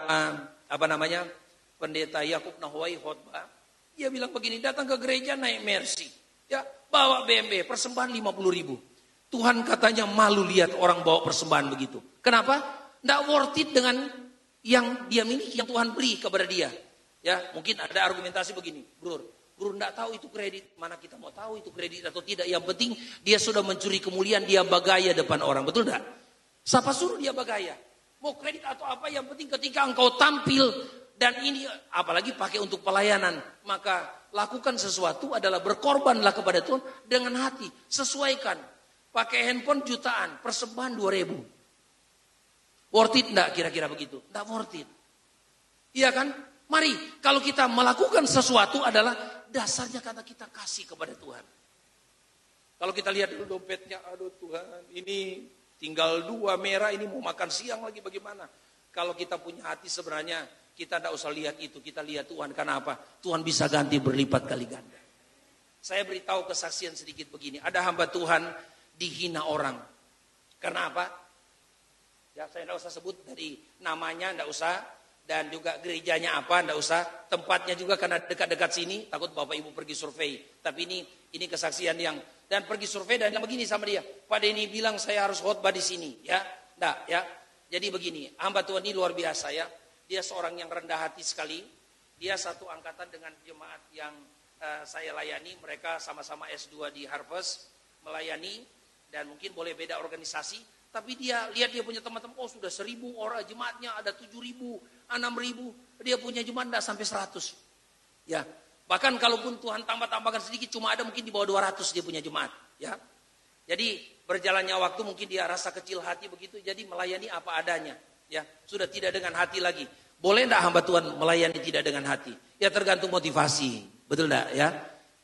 pendeta Yakub Nahwai khotbah, dia bilang begini, datang ke gereja naik Mercy, ya bawa BMW, persembahan 50.000. Tuhan katanya malu lihat orang bawa persembahan begitu. Kenapa? Nggak worth it dengan yang dia miliki, yang Tuhan beri kepada dia. Ya, mungkin ada argumentasi begini, Bro enggak tahu itu kredit, mana kita mau tahu itu kredit atau tidak. Yang penting dia sudah mencuri kemuliaan, dia bagaya depan orang, betul enggak? Siapa suruh dia bagaya? Mau kredit atau apa, yang penting ketika engkau tampil dan ini apalagi pakai untuk pelayanan, maka lakukan sesuatu adalah berkorbanlah kepada Tuhan dengan hati, sesuaikan. Pakai handphone jutaan, persembahan 2.000. Worth it enggak kira-kira begitu? Enggak worth it. Iya kan? Mari, kalau kita melakukan sesuatu adalah dasarnya karena kita kasih kepada Tuhan. Kalau kita lihat dulu dompetnya, aduh Tuhan, ini tinggal 2 merah, ini mau makan siang lagi bagaimana? Kalau kita punya hati sebenarnya, kita tidak usah lihat itu, kita lihat Tuhan. Karena apa? Tuhan bisa ganti berlipat kali ganda. Saya beritahu kesaksian sedikit begini, ada hamba Tuhan dihina orang. Karena apa? Ya saya tidak usah sebut dari namanya, tidak usah. Dan juga gerejanya apa, enggak usah. Tempatnya juga karena dekat-dekat sini, takut Bapak Ibu pergi survei. Tapi ini kesaksian yang, dan pergi survei dan begini sama dia. Pak Denny bilang saya harus khotbah di sini, ya. Enggak, ya. Jadi begini, hamba Tuhan ini luar biasa ya. Dia seorang yang rendah hati sekali. Dia satu angkatan dengan jemaat yang saya layani. Mereka sama-sama S2 di Harvest melayani, dan mungkin boleh beda organisasi. Tapi dia lihat dia punya teman-teman, oh sudah 1.000 orang jemaatnya, ada 7.000, 6.000, dia punya jemaat tidak sampai 100. Ya, bahkan kalaupun Tuhan tambah-tambahkan sedikit, cuma ada mungkin di bawah 200 dia punya jemaat. Ya, jadi berjalannya waktu mungkin dia rasa kecil hati begitu, jadi melayani apa adanya. Ya, sudah tidak dengan hati lagi. Boleh tidak hamba Tuhan melayani tidak dengan hati? Ya tergantung motivasi, betul tidak? Ya.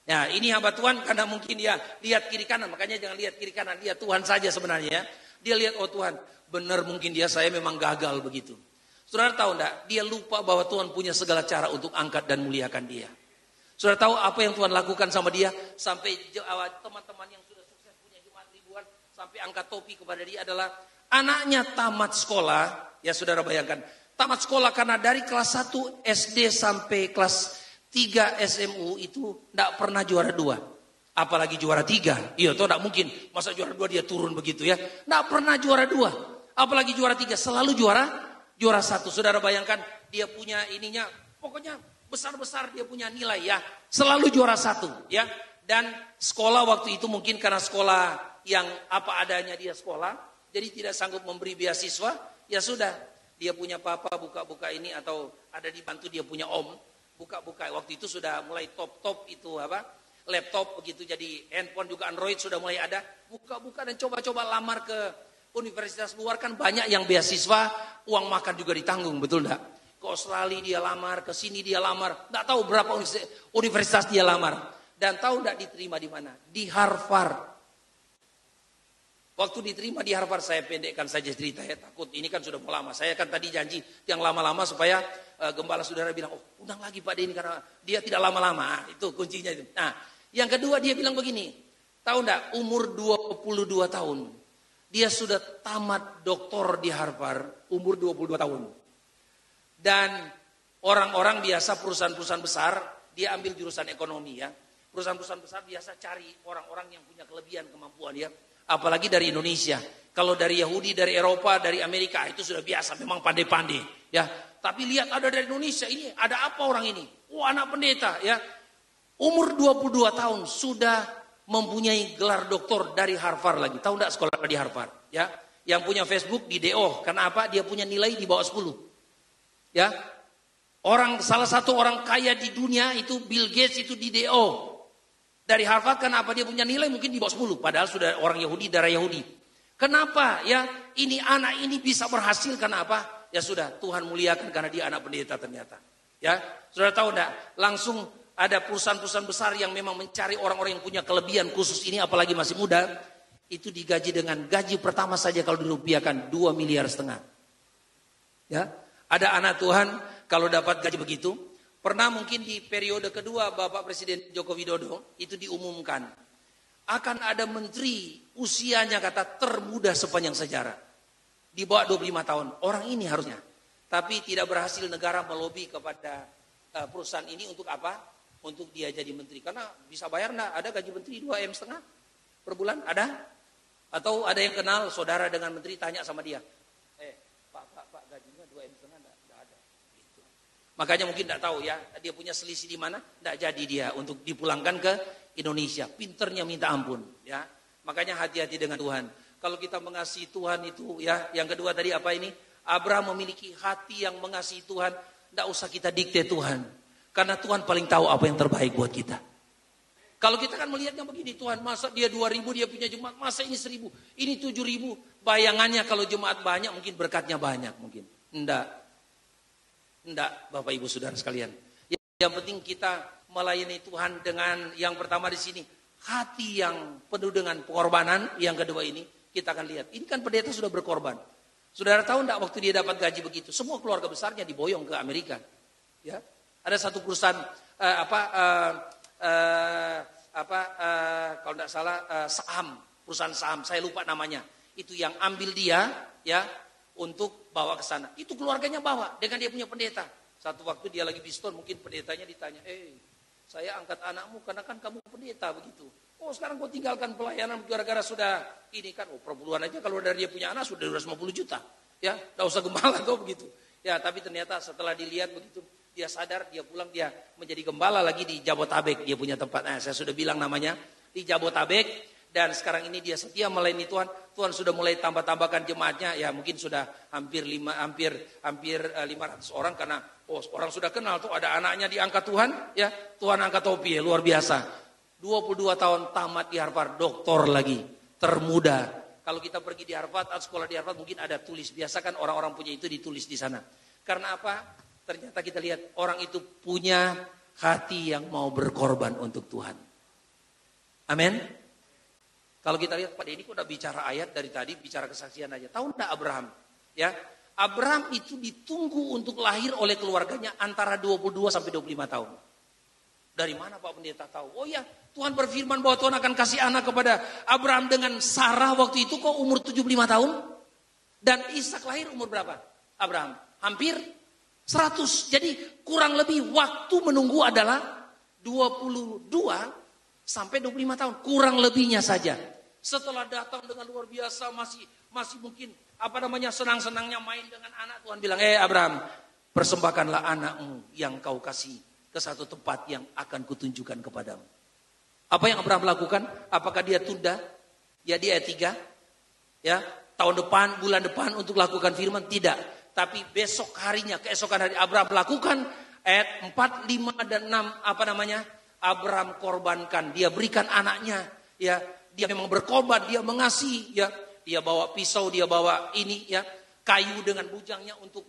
Nah ini hamba Tuhan karena mungkin dia lihat kiri kanan, makanya jangan lihat kiri kanan, lihat Tuhan saja sebenarnya. Ya. Dia lihat, oh Tuhan, benar mungkin saya memang gagal begitu. Saudara tahu enggak, dia lupa bahwa Tuhan punya segala cara untuk angkat dan muliakan dia. Saudara tahu apa yang Tuhan lakukan sama dia? Sampai teman-teman yang sudah sukses punya jemaat ribuan, sampai angkat topi kepada dia adalah anaknya tamat sekolah. Ya saudara bayangkan, tamat sekolah karena dari kelas 1 SD sampai kelas 3 SMU itu enggak pernah juara 2. Apalagi juara 3. Iya, toh enggak mungkin. Masa juara 2 dia turun begitu ya. Enggak pernah juara 2. Apalagi juara 3. Selalu juara 1. Saudara bayangkan dia punya ininya. Pokoknya besar-besar dia punya nilai ya. Selalu juara 1 ya. Dan sekolah waktu itu mungkin karena sekolah yang apa adanya dia sekolah. Jadi tidak sanggup memberi beasiswa. Ya sudah. Dia punya papa buka-buka ini atau ada dibantu dia punya om. Buka-buka. Waktu itu sudah mulai top-top itu apa. Laptop begitu, jadi handphone juga Android sudah mulai ada. Buka-buka dan coba-coba lamar ke universitas luar, kan banyak yang beasiswa, uang makan juga ditanggung, betul enggak? Ke Australia dia lamar, ke sini dia lamar, enggak tahu berapa universitas dia lamar. Dan tahu enggak diterima di mana? Di Harvard. Waktu diterima di Harvard, saya pendekkan saja cerita ya, takut ini kan sudah mau lama. Saya kan tadi janji yang lama-lama supaya gembala saudara bilang, oh undang lagi Pak Denny karena dia tidak lama-lama. Itu kuncinya itu. Nah, yang kedua dia bilang begini, tahu enggak umur 22 tahun, dia sudah tamat doktor di Harvard, umur 22 tahun. Dan orang-orang biasa perusahaan-perusahaan besar, dia ambil jurusan ekonomi ya. Perusahaan-perusahaan besar biasa cari orang-orang yang punya kelebihan kemampuan ya. Apalagi dari Indonesia. Kalau dari Yahudi, dari Eropa, dari Amerika itu sudah biasa, memang pandai-pandai ya. Tapi lihat ada dari Indonesia, ini ada apa orang ini? Oh anak pendeta ya. Umur 22 tahun sudah mempunyai gelar doktor dari Harvard lagi. Tahu enggak sekolah di Harvard? Ya, yang punya Facebook di DO. Karena apa? Dia punya nilai di bawah 10. Ya, salah satu orang kaya di dunia itu Bill Gates itu di DO. Dari Harvard kenapa dia punya nilai mungkin di bawah 10. Padahal sudah orang Yahudi, darah Yahudi. Kenapa? Ya, ini anak ini bisa berhasil karena apa? Ya sudah, Tuhan muliakan karena dia anak pendeta ternyata. Ya, sudah tahu enggak? Langsung ada perusahaan-perusahaan besar yang memang mencari orang-orang yang punya kelebihan khusus ini, apalagi masih muda, itu digaji dengan gaji pertama saja kalau dirupiahkan 2,5 miliar. Ya, ada anak Tuhan kalau dapat gaji begitu. Pernah mungkin di periode kedua Bapak Presiden Joko Widodo itu diumumkan akan ada menteri usianya kata termuda sepanjang sejarah. Di bawah 25 tahun. Orang ini harusnya. Tapi tidak berhasil negara melobi kepada perusahaan ini untuk apa? Untuk dia jadi menteri. Karena bisa bayar enggak? Ada gaji menteri 2,5 M per bulan? Ada? Atau ada yang kenal saudara dengan menteri tanya sama dia. Pak, gajinya 2,5 M enggak ada. Gitu. Makanya mungkin enggak tahu ya. Dia punya selisih di mana? Enggak jadi dia untuk dipulangkan ke Indonesia. Pinternya minta ampun. Ya. Makanya hati-hati dengan Tuhan. Kalau kita mengasihi Tuhan itu ya, yang kedua tadi apa ini? Abraham memiliki hati yang mengasihi Tuhan. Tidak usah kita dikte Tuhan. Karena Tuhan paling tahu apa yang terbaik buat kita. Kalau kita kan melihatnya begini, Tuhan masa dia 2.000 dia punya jemaat, masa ini 1.000, ini 7.000. Bayangannya kalau jemaat banyak mungkin berkatnya banyak mungkin. Enggak Bapak Ibu Saudara sekalian. Yang penting kita melayani Tuhan dengan yang pertama di sini. Hati yang penuh dengan pengorbanan. Yang kedua ini kita akan lihat. Ini kan pendeta sudah berkorban. Saudara tahu enggak waktu dia dapat gaji begitu, semua keluarga besarnya diboyong ke Amerika. Ya, ada satu perusahaan kalau enggak salah perusahaan saham, saya lupa namanya. Itu yang ambil dia ya untuk bawa ke sana. Itu keluarganya bawa dengan dia punya pendeta. Satu waktu dia lagi biston, mungkin pendetanya ditanya, saya angkat anakmu karena kan kamu pendeta begitu. Oh sekarang kau tinggalkan pelayanan gara-gara sudah ini kan. Oh perpuluhan aja kalau dari dia punya anak sudah 250 juta. Ya tidak usah gembala atau begitu. Ya tapi ternyata setelah dilihat begitu. Dia sadar dia pulang dia menjadi gembala lagi di Jabotabek. Dia punya tempat. Saya sudah bilang namanya di Jabotabek. Dan sekarang ini dia setia melayani Tuhan. Tuhan sudah mulai tambah-tambahkan jemaatnya. Ya mungkin sudah hampir 500 orang. Karena orang sudah kenal tuh ada anaknya diangkat Tuhan. Ya Tuhan angkat topi ya, luar biasa. 22 tahun tamat di Harvard, doktor lagi, termuda. Kalau kita pergi di Harvard, atau sekolah di Harvard mungkin ada tulis. Biasa kan orang-orang punya itu ditulis di sana. Karena apa? Ternyata kita lihat orang itu punya hati yang mau berkorban untuk Tuhan. Amin. Kalau kita lihat Pak Denny kok udah bicara ayat dari tadi, bicara kesaksian aja. Tahu enggak Abraham? Ya, Abraham itu ditunggu untuk lahir oleh keluarganya antara 22 sampai 25 tahun. Dari mana Pak Pendeta tahu? Oh ya, Tuhan berfirman bahwa Tuhan akan kasih anak kepada Abraham dengan Sarah waktu itu kok umur 75 tahun. Dan Ishak lahir umur berapa? Abraham hampir 100. Jadi kurang lebih waktu menunggu adalah 22 sampai 25 tahun. Kurang lebihnya saja. Setelah datang dengan luar biasa masih mungkin senang-senangnya main dengan anak. Tuhan bilang, Abraham, persembahkanlah anakmu yang kau kasih ke satu tempat yang akan kutunjukkan kepadamu. Apa yang Abraham lakukan? Apakah dia tunda? Ya di ayat 3. Ya, tahun depan, bulan depan untuk lakukan firman? Tidak. Tapi besok harinya, keesokan hari Abraham lakukan ayat 4, 5 dan 6 Abraham korbankan, dia berikan anaknya, ya, dia memang berkorban, dia mengasihi, ya. Dia bawa pisau, dia bawa ini ya, kayu dengan bujangnya untuk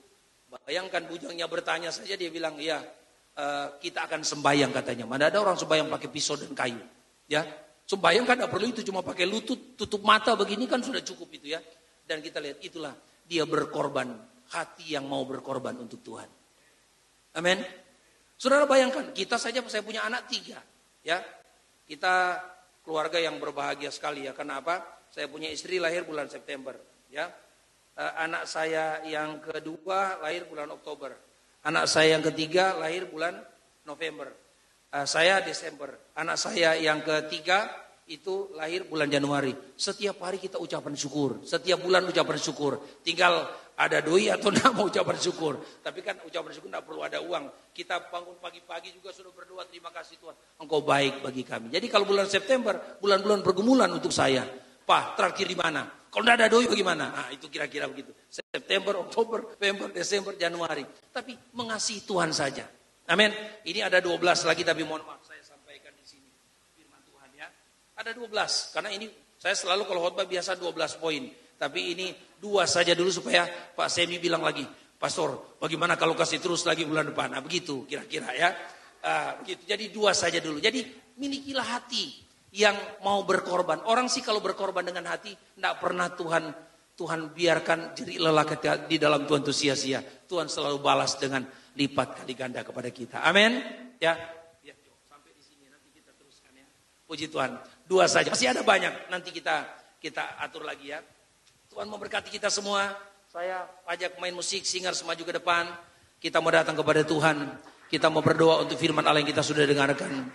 bayangkan bujangnya bertanya saja dia bilang, ya. Kita akan sembahyang katanya. Mana ada orang sembahyang pakai pisau dan kayu, ya? Sembahyang kan tidak perlu itu, cuma pakai lutut, tutup mata begini kan sudah cukup itu ya. Dan kita lihat itulah dia berkorban, hati yang mau berkorban untuk Tuhan. Amin. Saudara bayangkan, kita saja saya punya anak 3, ya. Kita keluarga yang berbahagia sekali ya. Karena apa? Saya punya istri lahir bulan September, ya. Anak saya yang kedua lahir bulan Oktober. Anak saya yang ketiga lahir bulan November. Saya Desember. Anak saya yang ketiga itu lahir bulan Januari. Setiap hari kita ucapan syukur. Setiap bulan ucapan syukur. Tinggal ada doi atau enggak mau ucapan syukur. Tapi kan ucapan syukur enggak perlu ada uang. Kita bangun pagi-pagi juga sudah berdoa, terima kasih Tuhan, Engkau baik bagi kami. Jadi kalau bulan September, bulan-bulan pergumulan untuk saya. Pak, terakhir di mana? Kalau enggak ada doi bagaimana? Nah, itu kira-kira begitu. September, Oktober, November, Desember, Januari. Tapi mengasihi Tuhan saja. Amin. Ini ada 12 lagi tapi mohon maaf saya sampaikan di sini firman Tuhan ya. Ada 12 karena ini saya selalu kalau khotbah biasa 12 poin. Tapi ini 2 saja dulu supaya Pak Semi bilang lagi, Pastor, bagaimana kalau kasih terus lagi bulan depan? Nah, begitu kira-kira ya. Begitu. Jadi 2 saja dulu. Jadi milikilah hati yang mau berkorban. Orang sih kalau berkorban dengan hati, tidak pernah Tuhan biarkan jerih lelah di dalam Tuhan itu sia-sia. Tuhan selalu balas dengan lipat kali ganda kepada kita. Amin. Ya, sampai di sini nanti kita teruskan ya. Puji Tuhan. 2 saja. Masih ada banyak, nanti kita atur lagi ya. Tuhan memberkati kita semua. Saya ajak main musik, singers maju ke depan. Kita mau datang kepada Tuhan. Kita mau berdoa untuk firman Allah yang kita sudah dengarkan.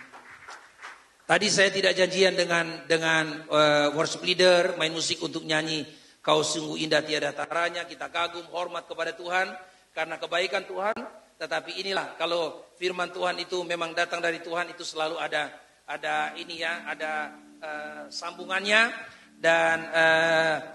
Tadi saya tidak janjian dengan worship leader, main musik untuk nyanyi Kau Sungguh Indah Tiada Taranya. Kita kagum, hormat kepada Tuhan karena kebaikan Tuhan. Tetapi inilah kalau firman Tuhan itu memang datang dari Tuhan, itu selalu ada sambungannya. Dan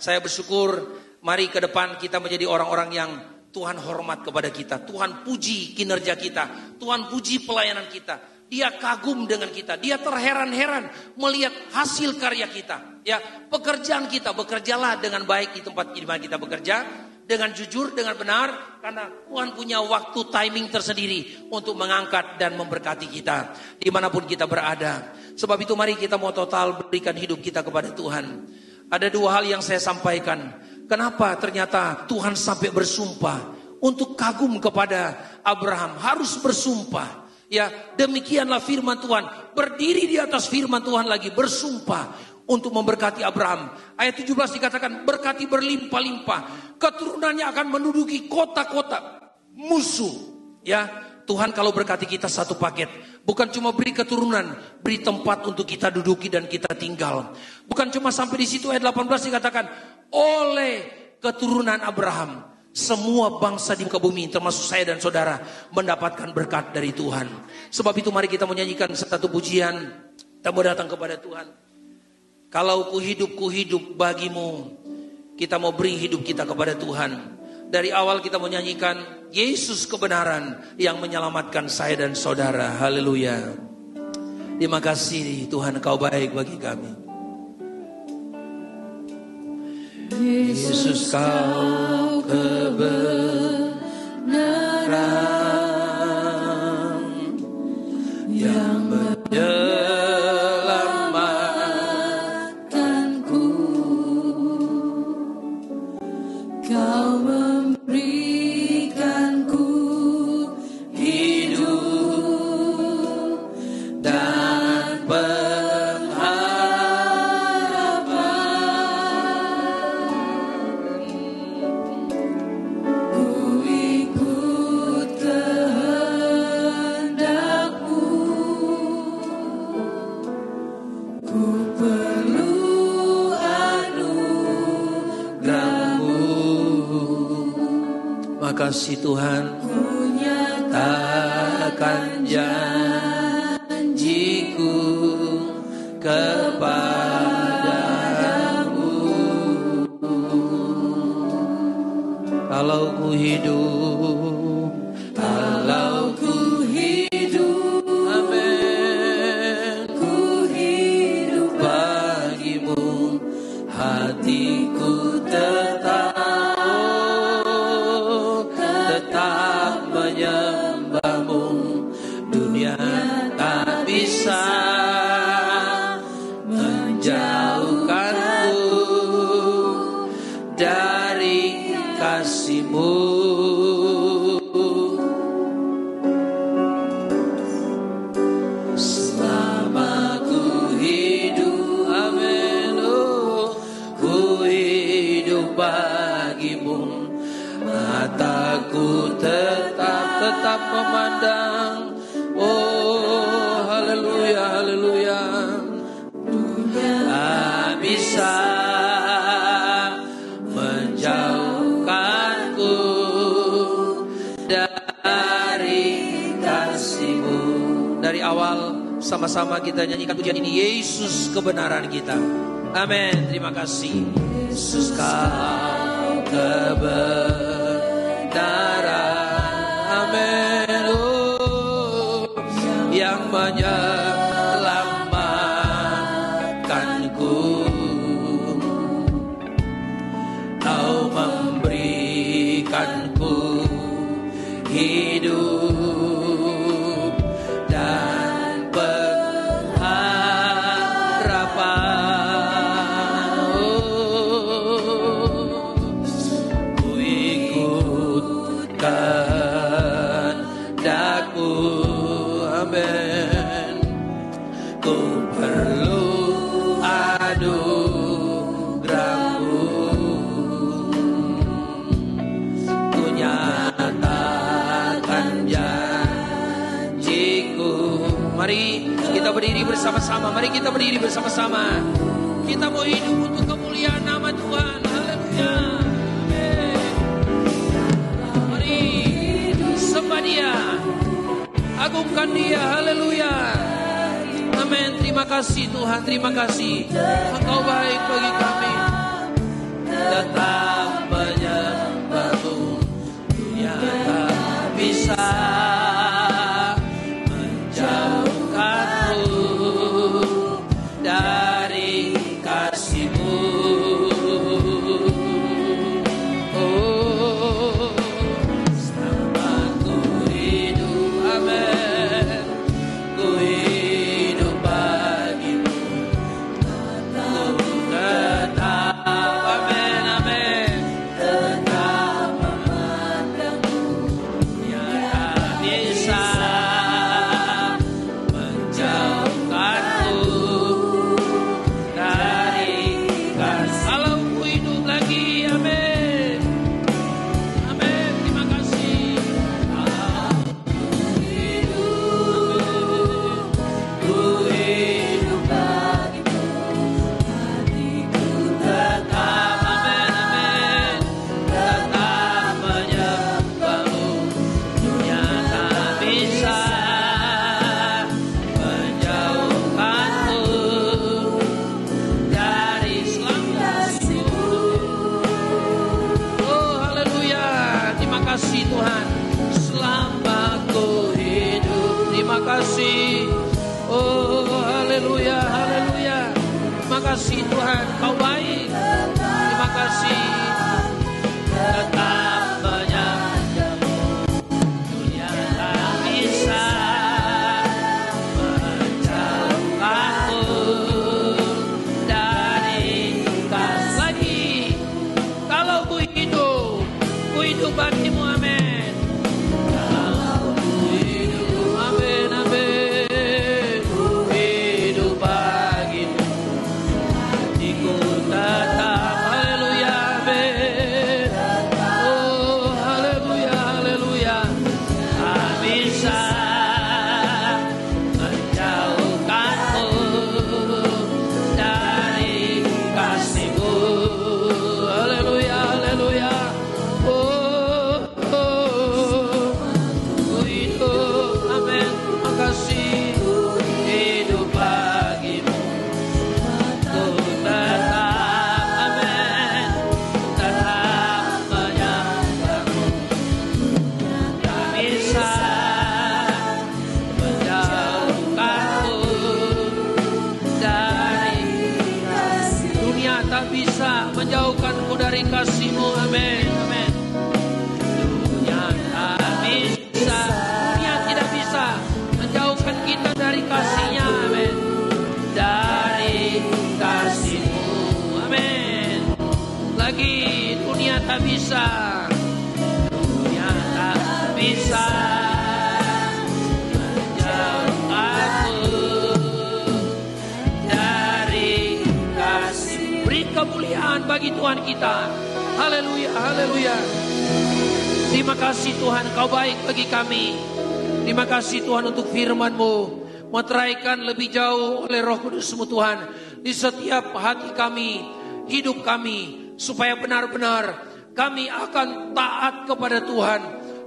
saya bersyukur, mari ke depan kita menjadi orang-orang yang Tuhan hormat kepada kita. Tuhan puji kinerja kita. Tuhan puji pelayanan kita. Dia kagum dengan kita. Dia terheran-heran melihat hasil karya kita. Ya, pekerjaan kita, bekerjalah dengan baik di tempat di mana kita bekerja. Dengan jujur, dengan benar. Karena Tuhan punya waktu timing tersendiri untuk mengangkat dan memberkati kita. Dimanapun kita berada. Sebab itu mari kita mau total berikan hidup kita kepada Tuhan. Ada 2 hal yang saya sampaikan. Kenapa ternyata Tuhan sampai bersumpah. Untuk kagum kepada Abraham harus bersumpah. Ya, demikianlah firman Tuhan. Berdiri di atas firman Tuhan lagi, bersumpah untuk memberkati Abraham. Ayat 17 dikatakan berkati berlimpah-limpah. Keturunannya akan menduduki kota-kota musuh. Ya, Tuhan kalau berkati kita satu paket. Bukan cuma beri keturunan, beri tempat untuk kita duduki dan kita tinggal. Bukan cuma sampai di situ, ayat 18 dikatakan oleh keturunan Abraham semua bangsa di muka bumi termasuk saya dan saudara mendapatkan berkat dari Tuhan. Sebab itu mari kita menyanyikan satu pujian. Kita mau datang kepada Tuhan. Kalau ku hidup bagimu. Kita mau beri hidup kita kepada Tuhan. Dari awal kita mau nyanyikan Yesus kebenaran yang menyelamatkan saya dan saudara. Haleluya. Terima kasih Tuhan, Kau baik bagi kami. Yesus Kau kebenaran yang menyelamatkanku. Kau memberikanku hidup dan kasih Tuhan, ku nyatakan janjiku kepadamu. Kalau ku hidup, amin, ku hidup bagimu, hatiku tetap menyembahmu. Dunia tak bisa menjauhkanku dari kasih-Mu. Selama ku hidup, amin, ku hidup bagimu, mataku tetap memandang. Oh, haleluya, haleluya. Tak bisa menjauhkanku dari kasih-Mu. Dari awal sama-sama kita nyanyikan pujian ini, Yesus kebenaran kita. Amin. Terima kasih. Yesus Kau kebenaran, amin, yang menyelamatkanku. Kau memberikanku hidup dan pengharapan. Ku ikut kehendakmu, amin. Ku perlu berdiri bersama-sama. Mari kita berdiri bersama-sama. Kita mau hidup untuk kemuliaan nama Tuhan. Haleluya. Amin. Mari sembah Dia, agungkan Dia. Haleluya. Amin. Terima kasih Tuhan, terima kasih. Engkau baik bagi kami. Tetap menyembah-Mu, dunia tak bisa menjauhkan-Mu dari kasih-Mu. Oh, selama ku hidup, amin, ku hidup bagi-Mu. Ku tetap, amin, amin, tetap memandang-Mu. Tiada bisa menjauhkan-Mu dari kasih. Kalau ku hidup lagi, amin, amin, terima kasih. Ku hidup bagi-Mu, hatiku tetap, amin, amin, tetap menyembah-Mu. Dunia tak bisa menjauhkan-Mu dari kasih-Mu. Oh, haleluya. Terima kasih Tuhan. Selama ku hidup, terima kasih. Oh, haleluya, haleluya. Terima kasih Tuhan, Kau baik. Terima kasih. Tetap menyembah-Mu. Dunia tak bisa menjauhkan-Mu dari kasih. Lagi, kalau ku hidup bagi-Mu, amin. Kalau ku hidup, amin, amin, ku hidup bagi-Mu. Hatiku tetap, haleluya, amin. Oh, haleluya, haleluya. Tak bisa menjauhkan-Mu dari kasih-Mu. Haleluya, haleluya. Oh, oh, ku hidup, amin. Terima kasih. Hidup bagi-Mu. Ku tetap, amin, tetap menyembah-Mu. Tak bisa menjauhkan-Mu dari kasih. Dunia tak bisa menjauhkan-Ku dari kasih-Mu, amin, amin. Dunia tak bisa, dunia tidak bisa menjauhkan kita dari kasih-Nya, amin. Dari kasih-Mu, amin. Lagi, dunia tak bisa, dunia tak bisa menjauhkan-Mu dari kasih. Beri kemuliaan bagi Tuhan kita. Haleluya, haleluya. Terima kasih Tuhan, Kau baik bagi kami. Terima kasih Tuhan untuk firman-Mu, meteraikan lebih jauh oleh Roh Kudus-Mu Tuhan di setiap hati kami, hidup kami, supaya benar-benar kami akan taat kepada Tuhan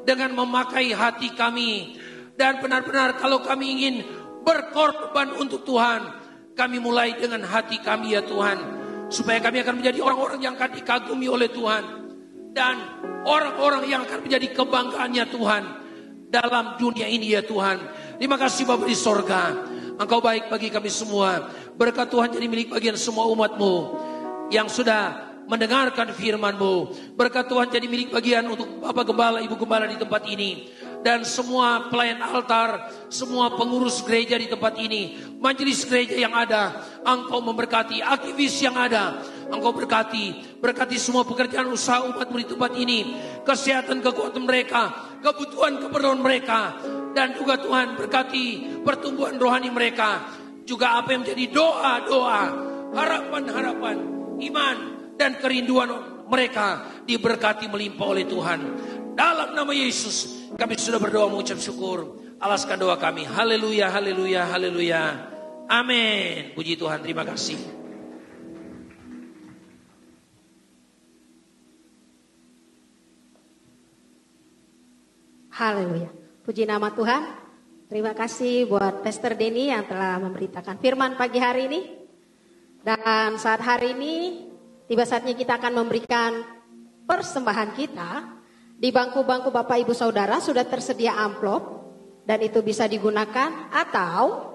dengan memakai hati kami. Dan benar-benar kalau kami ingin berkorban untuk Tuhan, kami mulai dengan hati kami ya Tuhan, supaya kami akan menjadi orang-orang yang akan dikagumi oleh Tuhan, dan orang-orang yang akan menjadi kebanggaannya Tuhan dalam dunia ini ya Tuhan. Terima kasih Bapa di sorga, Engkau baik bagi kami semua. Berkat Tuhan jadi milik bagian semua umat-Mu yang sudah mendengarkan firman-Mu. Berkat Tuhan jadi milik bagian untuk Bapak Gembala, Ibu Gembala di tempat ini, dan semua pelayan altar, semua pengurus gereja di tempat ini, majelis gereja yang ada. Engkau memberkati aktivis yang ada, Engkau berkati semua pekerjaan usaha umat-Mu di tempat ini, kesehatan, kekuatan mereka, kebutuhan, keperluan mereka, dan juga Tuhan berkati pertumbuhan rohani mereka, juga apa yang menjadi doa-doa, harapan-harapan, iman, dan kerinduan mereka diberkati melimpah oleh Tuhan. Dalam nama Yesus kami sudah berdoa mengucap syukur. Alaskan doa kami. Haleluya, haleluya, haleluya. Amin. Puji Tuhan, terima kasih. Haleluya. Puji nama Tuhan. Terima kasih buat Pastor Denny yang telah memberitakan firman pagi hari ini. Dan saat hari ini tiba saatnya kita akan memberikan persembahan kita. Di bangku-bangku Bapak Ibu Saudara sudah tersedia amplop dan itu bisa digunakan, atau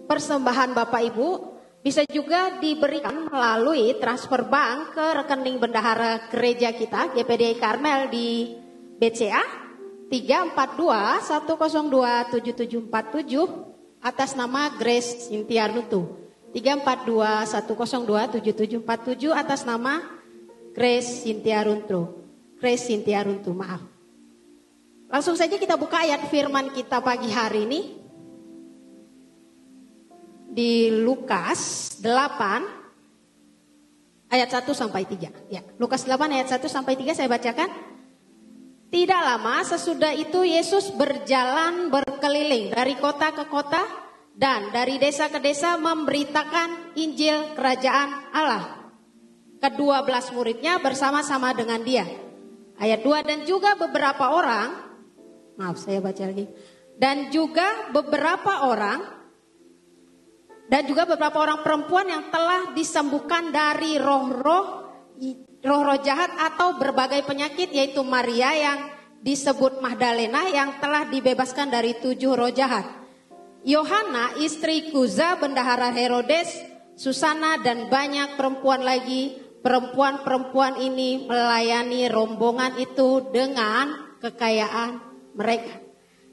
persembahan Bapak Ibu bisa juga diberikan melalui transfer bank ke rekening bendahara gereja kita GPD Karmel di BCA 342-102-7747 atas nama Grace Cynthia Runtuh. 342-102-7747 atas nama Grace Cynthia Runtuh. Grace Cynthia Runtuh, maaf. Langsung saja kita buka ayat firman kita pagi hari ini. Di Lukas 8 ayat 1 sampai 3. Ya, Lukas 8 ayat 1 sampai 3 saya bacakan. Tidak lama sesudah itu Yesus berjalan berkeliling dari kota ke kota dan dari desa ke desa memberitakan Injil Kerajaan Allah. Ke-12 muridnya bersama-sama dengan dia. Ayat 2, dan juga beberapa orang, maaf saya baca lagi. Dan juga beberapa orang perempuan yang telah disembuhkan dari roh-roh jahat atau berbagai penyakit, yaitu Maria yang disebut Magdalena yang telah dibebaskan dari 7 roh jahat. Yohana istri Kuza bendahara Herodes, Susana dan banyak perempuan lagi. Perempuan-perempuan ini melayani rombongan itu dengan kekayaan mereka.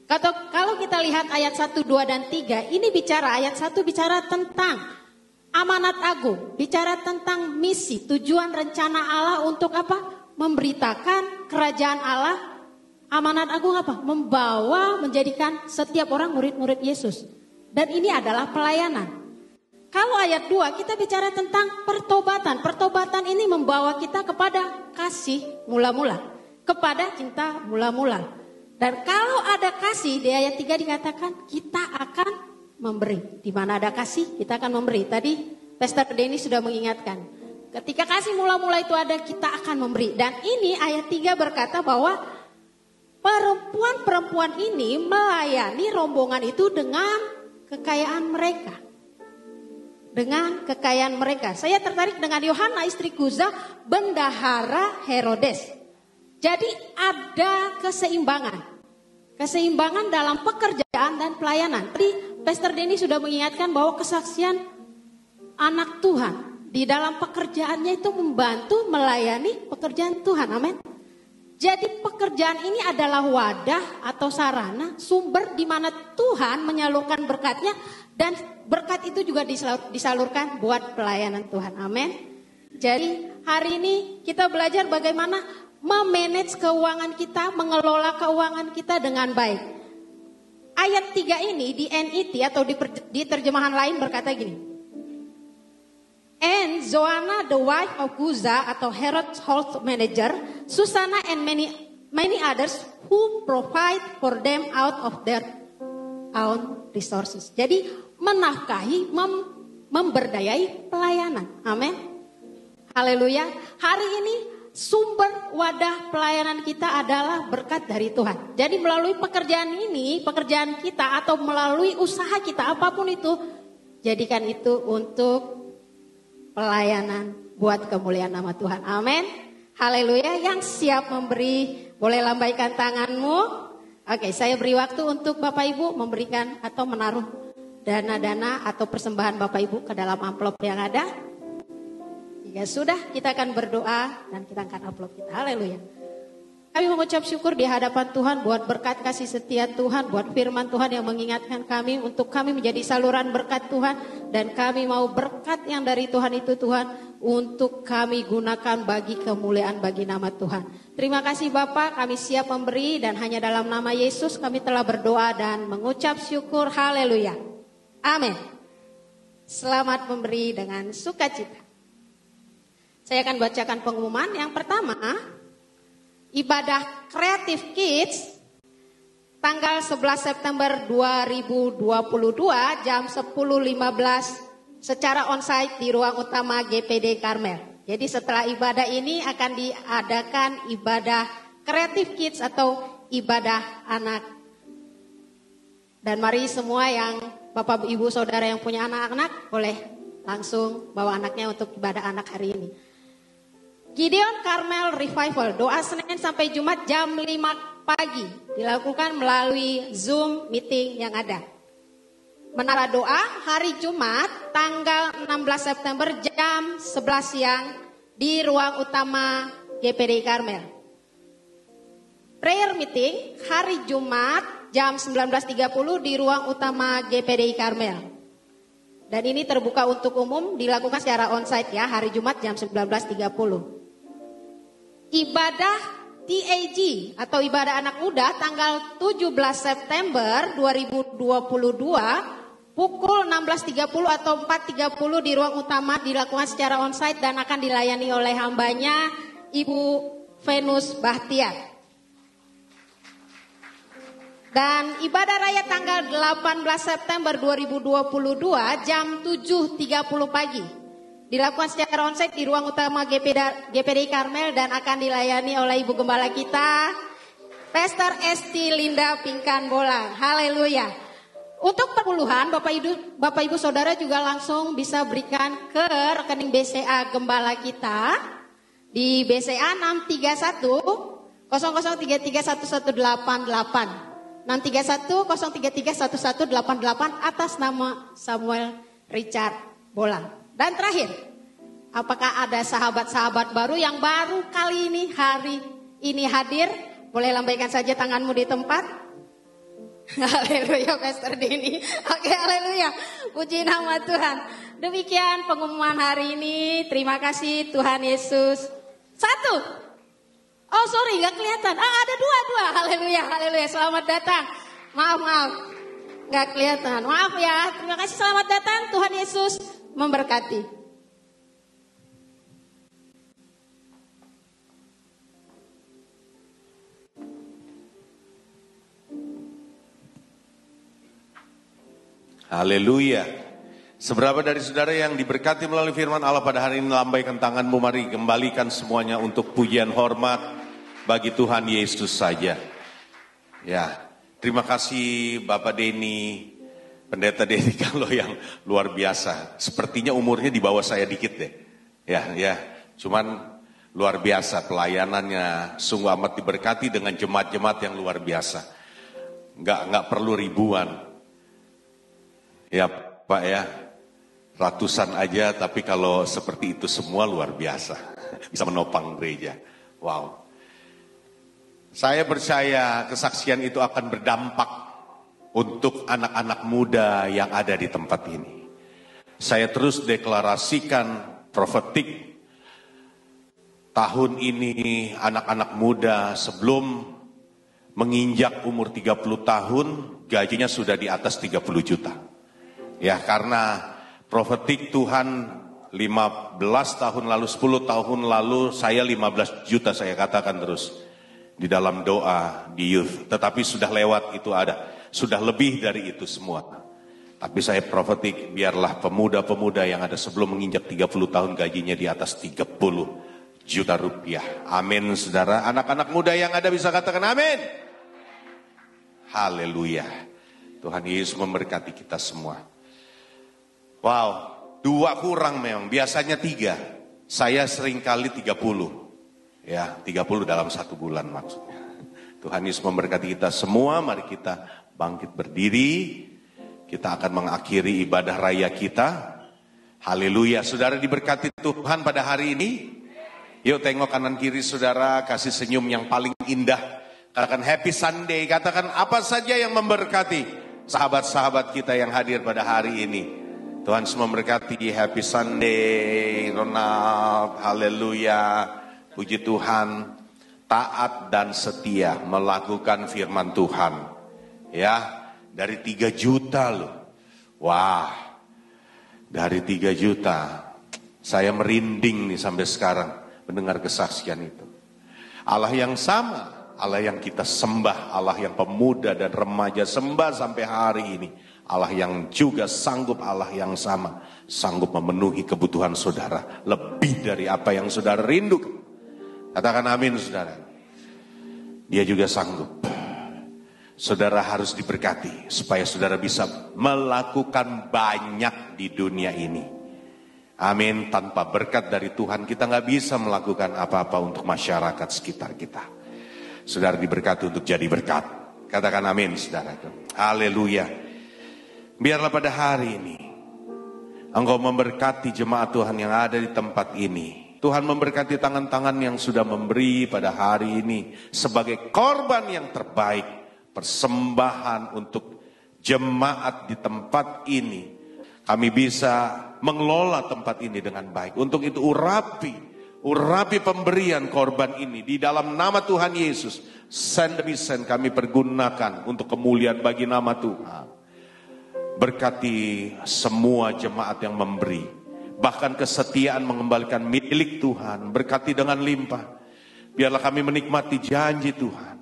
Kalau kita lihat ayat 1, 2 dan 3, ini ayat 1 bicara tentang amanat agung, bicara tentang misi, tujuan rencana Allah untuk apa? Memberitakan kerajaan Allah. Amanat agung apa? Menjadikan setiap orang murid-murid Yesus. Dan ini adalah pelayanan. Kalau ayat 2 kita bicara tentang pertobatan. Pertobatan ini membawa kita kepada kasih mula-mula, kepada cinta mula-mula. Dan kalau ada kasih, di ayat 3 dikatakan kita akan memberi. Di mana ada kasih, kita akan memberi. Tadi Pastor Denny sudah mengingatkan. Ketika kasih mula-mula itu ada, kita akan memberi. Dan ini ayat 3 berkata bahwa perempuan-perempuan ini melayani rombongan itu dengan kekayaan mereka. Dengan kekayaan mereka. Saya tertarik dengan Yohana istri Kuza, bendahara Herodes. Jadi ada keseimbangan. Keseimbangan dalam pekerjaan dan pelayanan. Tadi Pastor Denny sudah mengingatkan bahwa kesaksian anak Tuhan di dalam pekerjaannya itu membantu melayani pekerjaan Tuhan. Amin. Jadi pekerjaan ini adalah wadah atau sarana, sumber di mana Tuhan menyalurkan berkatnya. Dan berkat itu juga disalurkan buat pelayanan Tuhan. Amin. Jadi hari ini kita belajar bagaimana memanage keuangan kita, mengelola keuangan kita dengan baik. Ayat 3 ini di NET atau di terjemahan lain berkata gini. And Joanna the wife of Kuza atau Herod's house manager, Susana and many others who provide for them out of their own resources. Jadi menafkahi, memberdayai pelayanan. Amin. Haleluya. Hari ini sumber wadah pelayanan kita adalah berkat dari Tuhan. Jadi melalui pekerjaan kita atau melalui usaha kita apapun itu, jadikan itu untuk pelayanan buat kemuliaan nama Tuhan. Amin. Haleluya. Yang siap memberi boleh lambaikan tanganmu. Oke, saya beri waktu untuk Bapak Ibu memberikan atau menaruh dana-dana atau persembahan Bapak Ibu ke dalam amplop yang ada. Jika sudah, kita akan berdoa dan kita angkat amplop kita. Haleluya. Kami mengucap syukur di hadapan Tuhan buat berkat kasih setia Tuhan, buat firman Tuhan yang mengingatkan kami untuk kami menjadi saluran berkat Tuhan. Dan kami mau berkat yang dari Tuhan itu Tuhan untuk kami gunakan bagi kemuliaan bagi nama Tuhan. Terima kasih Bapak, kami siap memberi dan hanya dalam nama Yesus kami telah berdoa dan mengucap syukur. Haleluya. Amin. Selamat memberi dengan sukacita. Saya akan bacakan pengumuman. Yang pertama, ibadah Creative Kids tanggal 11 September 2022 jam 10.15 secara onsite di ruang utama GPD Karmel. Jadi setelah ibadah ini akan diadakan ibadah Creative Kids atau ibadah anak. Dan mari semua yang Bapak Ibu Saudara yang punya anak-anak boleh langsung bawa anaknya untuk ibadah anak hari ini. Gideon Karmel Revival, doa Senin sampai Jumat jam 5 pagi dilakukan melalui Zoom meeting yang ada. Menara doa hari Jumat tanggal 16 September jam 11 siang di ruang utama GPD Karmel. Prayer meeting hari Jumat jam 19.30 di ruang utama GPD Karmel. Dan ini terbuka untuk umum, dilakukan secara onsite ya, hari Jumat jam 19.30. Ibadah TAG atau ibadah anak muda tanggal 17 September 2022 pukul 16.30 atau 4.30 di ruang utama dilakukan secara onsite dan akan dilayani oleh hambanya Ibu Venus Bahtiar. Dan ibadah raya tanggal 18 September 2022 jam 7.30 pagi dilakukan secara onsite di ruang utama GPD Karmel dan akan dilayani oleh Ibu Gembala kita, Pastor Esti Linda Pingkan Bolang. Haleluya. Untuk perpuluhan Bapak Ibu Saudara juga langsung bisa berikan ke rekening BCA Gembala kita di BCA 631 00331188 631 0331188 atas nama Samuel Richard Bolang. Dan terakhir, apakah ada sahabat-sahabat baru yang baru kali ini hari ini hadir? Boleh lambaikan saja tanganmu di tempat. Haleluya Pastor Denny. Oke, haleluya. Puji nama Tuhan. Demikian pengumuman hari ini. Terima kasih Tuhan Yesus. 1. Oh sorry, gak kelihatan. Ada 2. Haleluya, haleluya. Selamat datang. Maaf. Gak kelihatan. Maaf ya. Terima kasih, selamat datang. Tuhan Yesus memberkati. Haleluya. Seberapa dari saudara yang diberkati melalui firman Allah pada hari ini, lambaikan tanganmu, mari kembalikan semuanya untuk pujian hormat bagi Tuhan Yesus saja. Ya, terima kasih Bapak Denny, Pendeta Denny kalau yang luar biasa. Sepertinya umurnya di bawah saya dikit deh. Ya, cuman luar biasa pelayanannya, sungguh amat diberkati dengan jemaat-jemaat yang luar biasa. Enggak perlu ribuan. Ya Pak ya, ratusan aja, tapi kalau seperti itu semua luar biasa. Bisa menopang gereja. Wow. Saya percaya kesaksian itu akan berdampak untuk anak-anak muda yang ada di tempat ini. Saya terus deklarasikan profetik. Tahun ini anak-anak muda sebelum menginjak umur 30 tahun, gajinya sudah di atas 30 juta. Ya, karena profetik Tuhan 15 tahun lalu, 10 tahun lalu, saya 15 juta saya katakan terus di dalam doa di youth. Tetapi sudah lewat itu ada, sudah lebih dari itu semua. Tapi saya profetik biarlah pemuda-pemuda yang ada sebelum menginjak 30 tahun gajinya di atas 30 juta rupiah. Amin saudara. Anak-anak muda yang ada bisa katakan amin. Haleluya. Tuhan Yesus memberkati kita semua. Wow, 2 kurang memang, biasanya 3. Saya seringkali 30. Ya, 30 dalam 1 bulan maksudnya. Tuhan Yesus memberkati kita semua, mari kita bangkit berdiri. Kita akan mengakhiri ibadah raya kita. Haleluya, saudara diberkati Tuhan pada hari ini. Yuk tengok kanan kiri saudara, kasih senyum yang paling indah. Katakan happy Sunday, katakan apa saja yang memberkati sahabat-sahabat kita yang hadir pada hari ini. Tuhan semua memberkati, happy Sunday, Ronald, haleluya, puji Tuhan, taat dan setia melakukan firman Tuhan. Ya, dari 3 juta loh, wah, dari 3 juta, saya merinding nih sampai sekarang mendengar kesaksian itu. Allah yang sama Allah yang kita sembah, Allah yang pemuda dan remaja sembah sampai hari ini, Allah yang juga sanggup, Allah yang sama, sanggup memenuhi kebutuhan saudara lebih dari apa yang saudara rindukan. Katakan amin, saudara. Dia juga sanggup. Saudara harus diberkati supaya saudara bisa melakukan banyak di dunia ini. Amin. Tanpa berkat dari Tuhan kita gak bisa melakukan apa-apa untuk masyarakat sekitar kita. Saudara diberkati untuk jadi berkat. Katakan amin, saudara. Haleluya. Biarlah pada hari ini Engkau memberkati jemaat Tuhan yang ada di tempat ini. Tuhan memberkati tangan-tangan yang sudah memberi pada hari ini sebagai korban yang terbaik, persembahan untuk jemaat di tempat ini. Kami bisa mengelola tempat ini dengan baik. Untuk itu urapi pemberian korban ini di dalam nama Tuhan Yesus. Sen demi sen kami pergunakan untuk kemuliaan bagi nama Tuhan. Berkati semua jemaat yang memberi, bahkan kesetiaan mengembalikan milik Tuhan. Berkati dengan limpah. Biarlah kami menikmati janji Tuhan.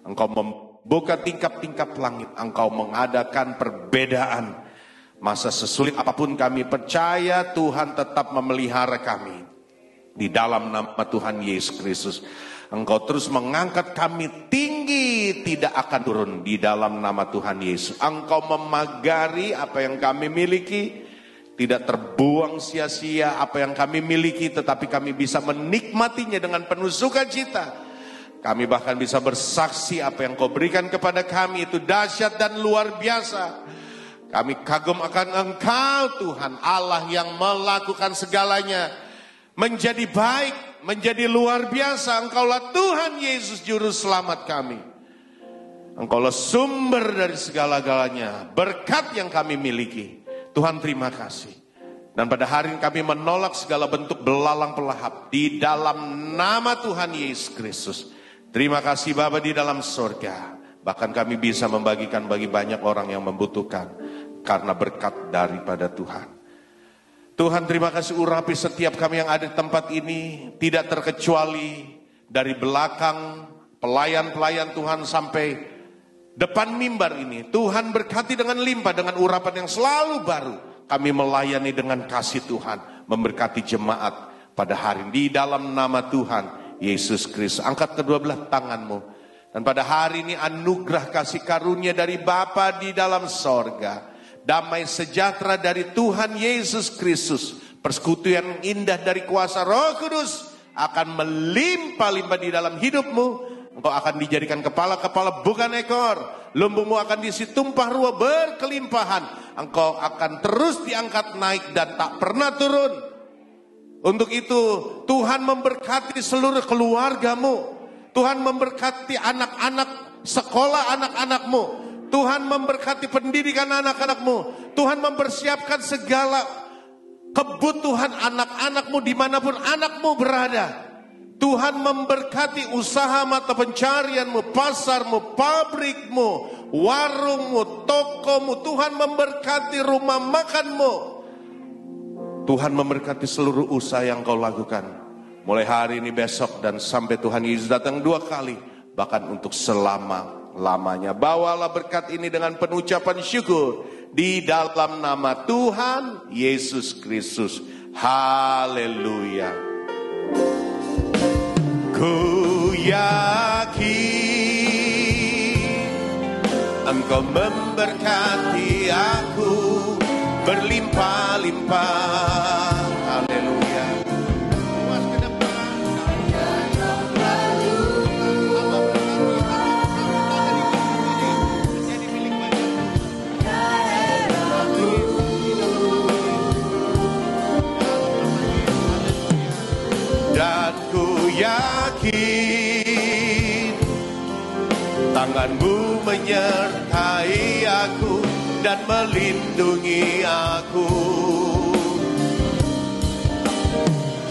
Engkau membuka tingkap-tingkap langit. Engkau mengadakan perbedaan. Masa sesulit apapun kami percaya Tuhan tetap memelihara kami. Di dalam nama Tuhan Yesus Kristus. Engkau terus mengangkat kami tinggi, tidak akan turun di dalam nama Tuhan Yesus. Engkau memagari apa yang kami miliki, tidak terbuang sia-sia apa yang kami miliki, tetapi kami bisa menikmatinya dengan penuh sukacita. Kami bahkan bisa bersaksi apa yang Kau berikan kepada kami itu dahsyat dan luar biasa. Kami kagum akan Engkau Tuhan, Allah yang melakukan segalanya menjadi baik, menjadi luar biasa. Engkaulah Tuhan Yesus Juru Selamat kami. Engkaulah sumber dari segala-galanya, berkat yang kami miliki. Tuhan terima kasih. Dan pada hari ini kami menolak segala bentuk belalang pelahap di dalam nama Tuhan Yesus Kristus. Terima kasih Bapa di dalam surga. Bahkan kami bisa membagikan bagi banyak orang yang membutuhkan karena berkat daripada Tuhan. Tuhan terima kasih, urapi setiap kami yang ada di tempat ini, tidak terkecuali dari belakang pelayan-pelayan Tuhan sampai depan mimbar ini. Tuhan berkati dengan limpah, dengan urapan yang selalu baru. Kami melayani dengan kasih Tuhan, memberkati jemaat pada hari ini di dalam nama Tuhan Yesus Kristus. Angkat kedua belah tanganmu. Dan pada hari ini anugerah kasih karunia dari Bapa di dalam sorga, damai sejahtera dari Tuhan Yesus Kristus, persekutuan indah dari kuasa Roh Kudus akan melimpah-limpah di dalam hidupmu. Engkau akan dijadikan kepala-kepala bukan ekor. Lumbungmu akan diisi tumpah ruah berkelimpahan. Engkau akan terus diangkat naik dan tak pernah turun. Untuk itu Tuhan memberkati seluruh keluargamu. Tuhan memberkati anak-anak sekolah anak-anakmu. Tuhan memberkati pendidikan anak-anakmu. Tuhan mempersiapkan segala kebutuhan anak-anakmu dimanapun anakmu berada. Tuhan memberkati usaha mata pencarianmu, pasarmu, pabrikmu, warungmu, tokomu. Tuhan memberkati rumah makanmu. Tuhan memberkati seluruh usaha yang kau lakukan. Mulai hari ini, besok, dan sampai Tuhan Yesus datang 2 kali. Bahkan untuk selama-lamanya. Bawalah berkat ini dengan penucapan syukur. Di dalam nama Tuhan Yesus Kristus. Haleluya. Ku yakin Engkau memberkati aku berlimpah-limpah. Haleluya. Puas ke depan. Menjadi milik banyak. Dan ku yakin tanganmu menyertai aku dan melindungi aku.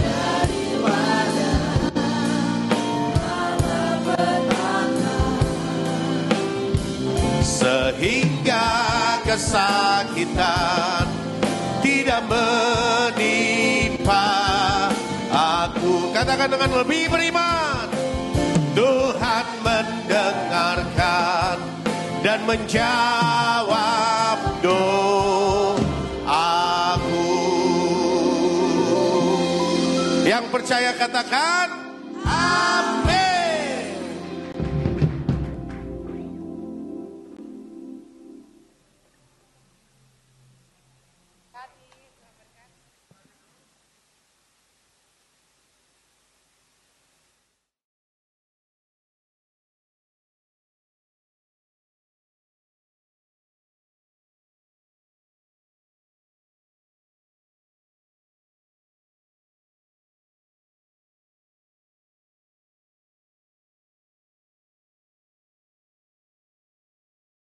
Daripada malapetaka, sehingga kesakitan tidak menimpa aku. Katakan dengan lebih beriman. Tuhan mendengarkan dan menjawab doaku. Yang percaya katakan,